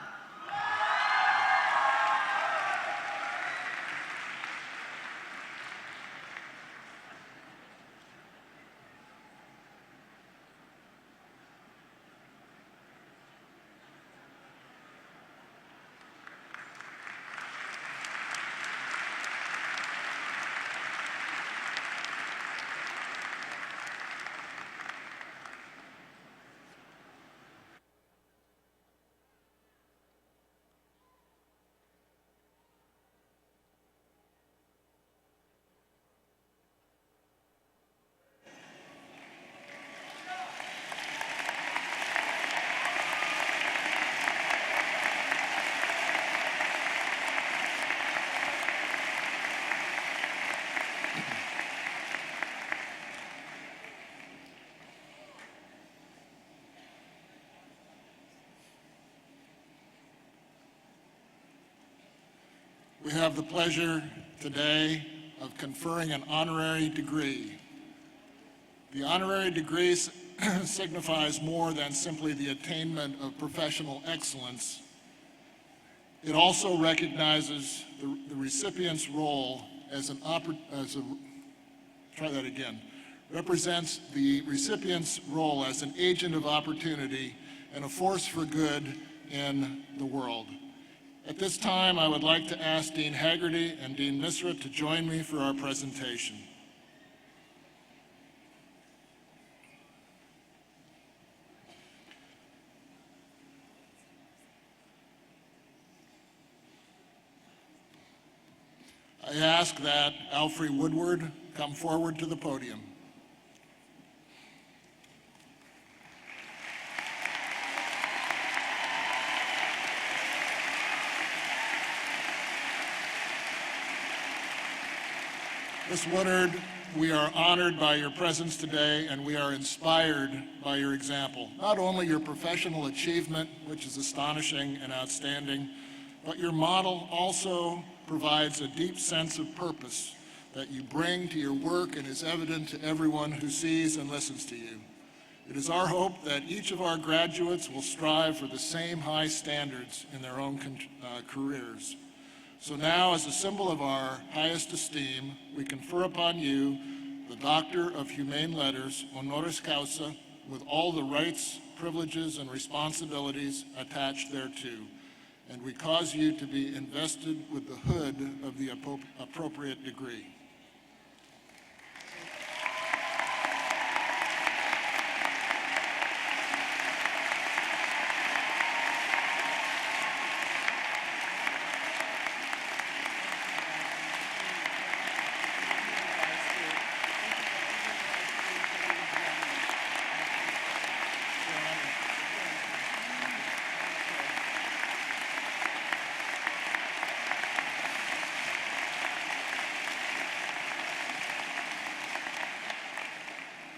We have the pleasure today of conferring an honorary degree. The honorary degree signifies more than simply the attainment of professional excellence. It also recognizes the recipient's role represents the recipient's role as an agent of opportunity and a force for good in the world. At this time, I would like to ask Dean Haggerty and Dean Misra to join me for our presentation. I ask that Alfre Woodward come forward to the podium. Ms. Woodard, we are honored by your presence today, and we are inspired by your example. Not only your professional achievement, which is astonishing and outstanding, but your model also provides a deep sense of purpose that you bring to your work and is evident to everyone who sees and listens to you. It is our hope that each of our graduates will strive for the same high standards in their own careers. So now, as a symbol of our highest esteem, we confer upon you the Doctor of Humane Letters, honoris causa, with all the rights, privileges, and responsibilities attached thereto. And we cause you to be invested with the hood of the appropriate degree.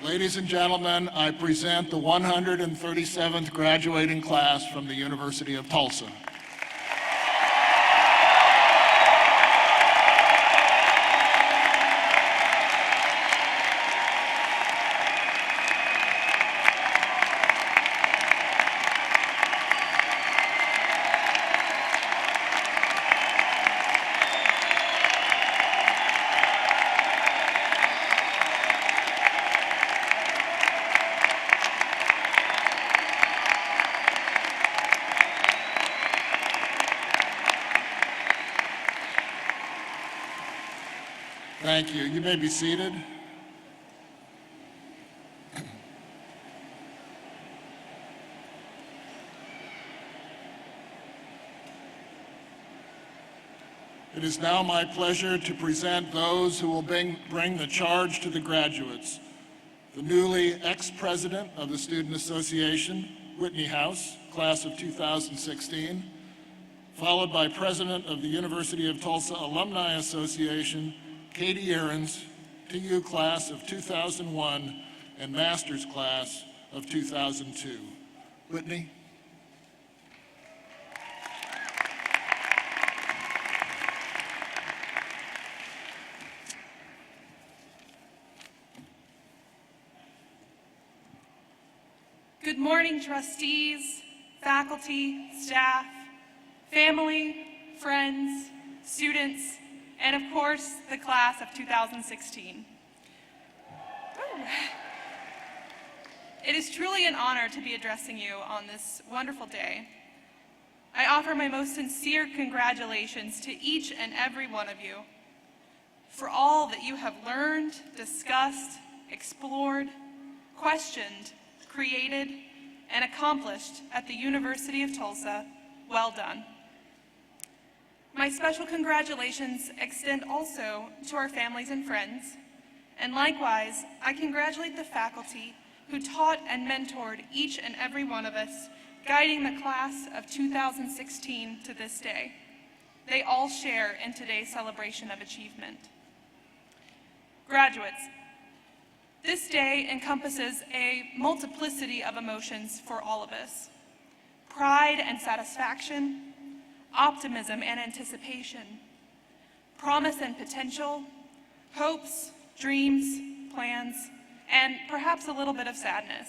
Ladies and gentlemen, I present the 137th graduating class from the University of Tulsa. Thank you. You may be seated. It is now my pleasure to present those who will bring the charge to the graduates. The newly ex-president of the Student Association, Whitney House, class of 2016, followed by president of the University of Tulsa Alumni Association, Katie Ahrens, TU class of 2001 and master's class of 2002. Whitney. Good morning, trustees, faculty, staff, family, friends, students, and of course, the class of 2016. It is truly an honor to be addressing you on this wonderful day. I offer my most sincere congratulations to each and every one of you for all that you have learned, discussed, explored, questioned, created, and accomplished at the University of Tulsa. Well done. My special congratulations extend also to our families and friends, and likewise, I congratulate the faculty who taught and mentored each and every one of us, guiding the class of 2016 to this day. They all share in today's celebration of achievement. Graduates, this day encompasses a multiplicity of emotions for all of us. Pride and satisfaction, optimism and anticipation, promise and potential, hopes, dreams, plans, and perhaps a little bit of sadness.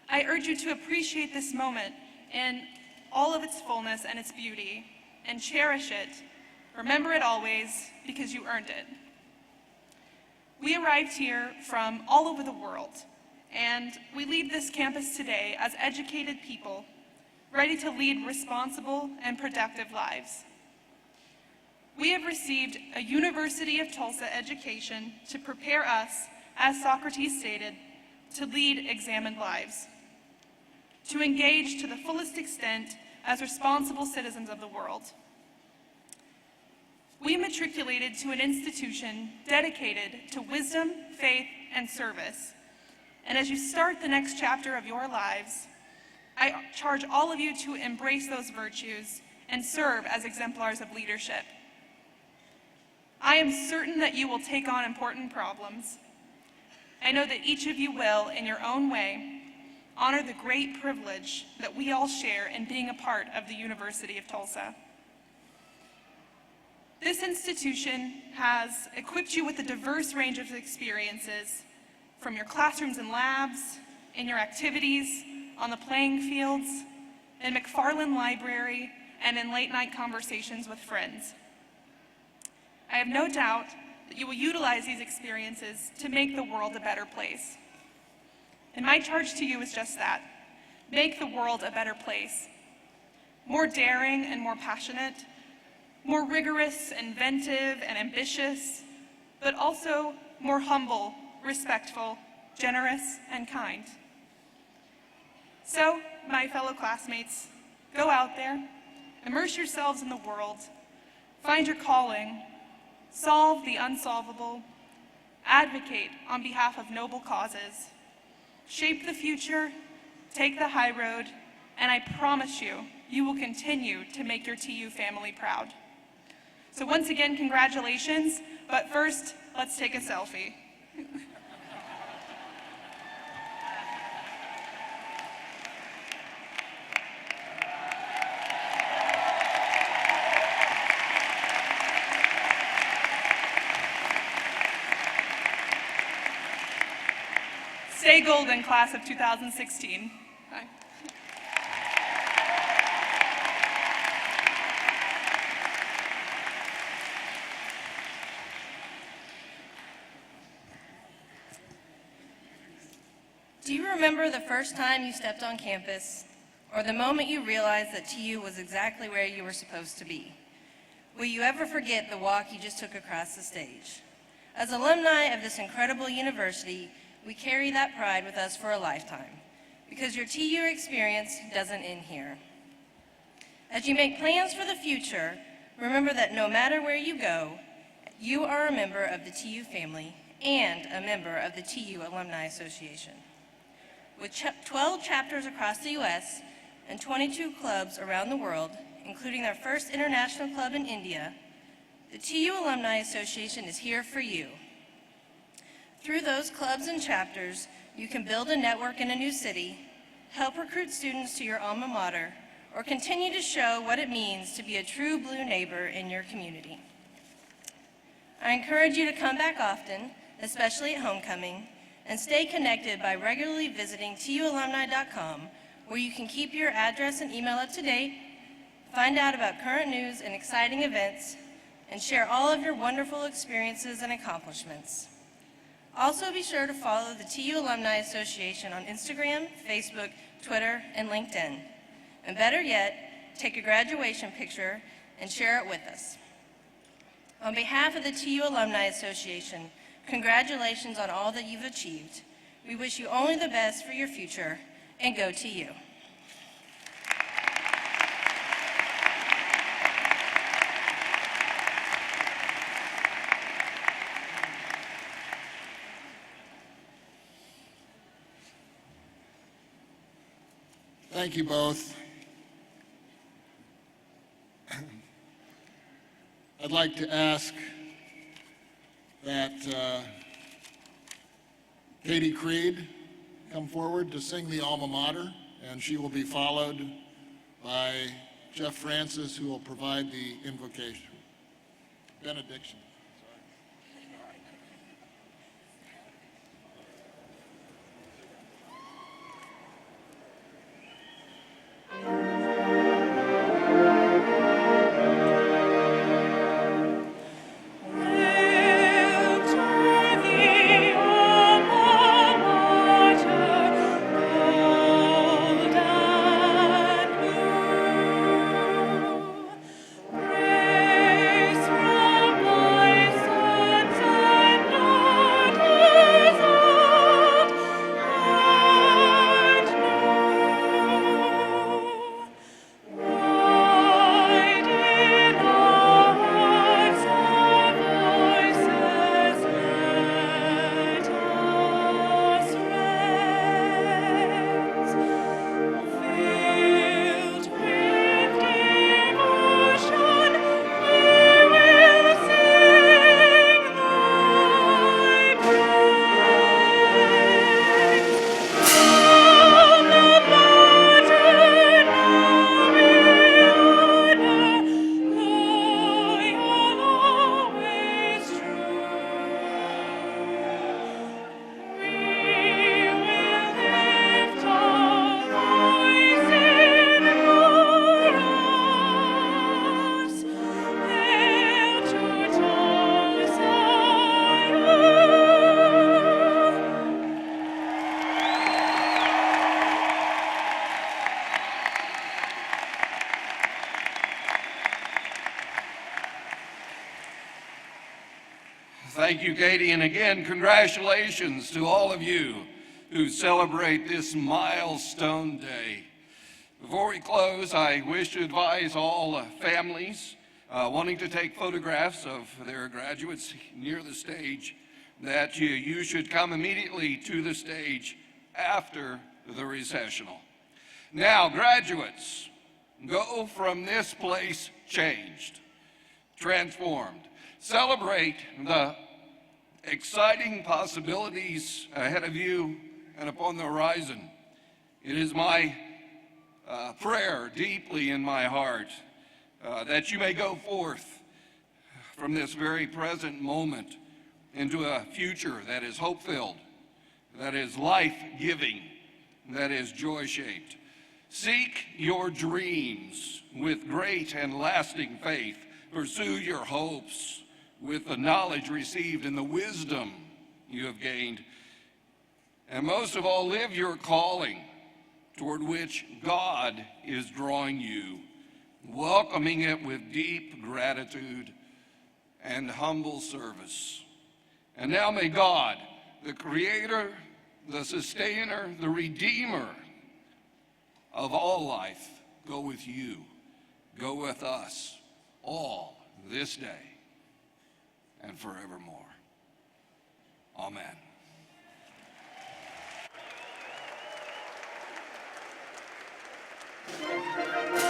I urge you to appreciate this moment in all of its fullness and its beauty, and cherish it. Remember it always, because you earned it. We arrived here from all over the world, and we leave this campus today as educated people, ready to lead responsible and productive lives. We have received a University of Tulsa education to prepare us, as Socrates stated, to lead examined lives, to engage to the fullest extent as responsible citizens of the world. We matriculated to an institution dedicated to wisdom, faith, and service. And as you start the next chapter of your lives, I charge all of you to embrace those virtues and serve as exemplars of leadership. I am certain that you will take on important problems. I know that each of you will, in your own way, honor the great privilege that we all share in being a part of the University of Tulsa. This institution has equipped you with a diverse range of experiences, from your classrooms and labs, in your activities, on the playing fields, in McFarland Library, and in late-night conversations with friends. I have no doubt that you will utilize these experiences to make the world a better place. And my charge to you is just that. Make the world a better place. More daring and more passionate, more rigorous, inventive, and ambitious, but also more humble, respectful, generous, and kind. So, my fellow classmates, go out there, immerse yourselves in the world, find your calling, solve the unsolvable, advocate on behalf of noble causes, shape the future, take the high road, and I promise you, you will continue to make your TU family proud. So once again, congratulations, but first, let's take a selfie. Stay golden, class of 2016. Hi. Do you remember the first time you stepped on campus, or the moment you realized that TU was exactly where you were supposed to be? Will you ever forget the walk you just took across the stage? As alumni of this incredible university, we carry that pride with us for a lifetime, because your TU experience doesn't end here. As you make plans for the future, remember that no matter where you go, you are a member of the TU family and a member of the TU Alumni Association. With 12 chapters across the U.S. and 22 clubs around the world, including their first international club in India, the TU Alumni Association is here for you. Through those clubs and chapters, you can build a network in a new city, help recruit students to your alma mater, or continue to show what it means to be a true blue neighbor in your community. I encourage you to come back often, especially at homecoming, and stay connected by regularly visiting tualumni.com, where you can keep your address and email up to date, find out about current news and exciting events, and share all of your wonderful experiences and accomplishments. Also be sure to follow the TU Alumni Association on Instagram, Facebook, Twitter, and LinkedIn. And better yet, take a graduation picture and share it with us. On behalf of the TU Alumni Association, congratulations on all that you've achieved. We wish you only the best for your future, and go TU. Thank you both. I'd like to ask that Katie Creed come forward to sing the alma mater, and she will be followed by Jeff Francis, who will provide the invocation. Benediction. Thank you, Katie, and again, congratulations to all of you who celebrate this milestone day. Before we close, I wish to advise all families wanting to take photographs of their graduates near the stage that you should come immediately to the stage after the recessional. Now, graduates, go from this place changed, transformed. Celebrate the exciting possibilities ahead of you and upon the horizon. It is my prayer deeply in my heart that you may go forth from this very present moment into a future that is hope-filled, that is life-giving, that is joy-shaped. Seek your dreams with great and lasting faith. Pursue your hopes with the knowledge received and the wisdom you have gained. And most of all, live your calling toward which God is drawing you, welcoming it with deep gratitude and humble service. And now may God, the Creator, the Sustainer, the Redeemer of all life, go with you, go with us, all this day and forevermore. Amen. Thank you.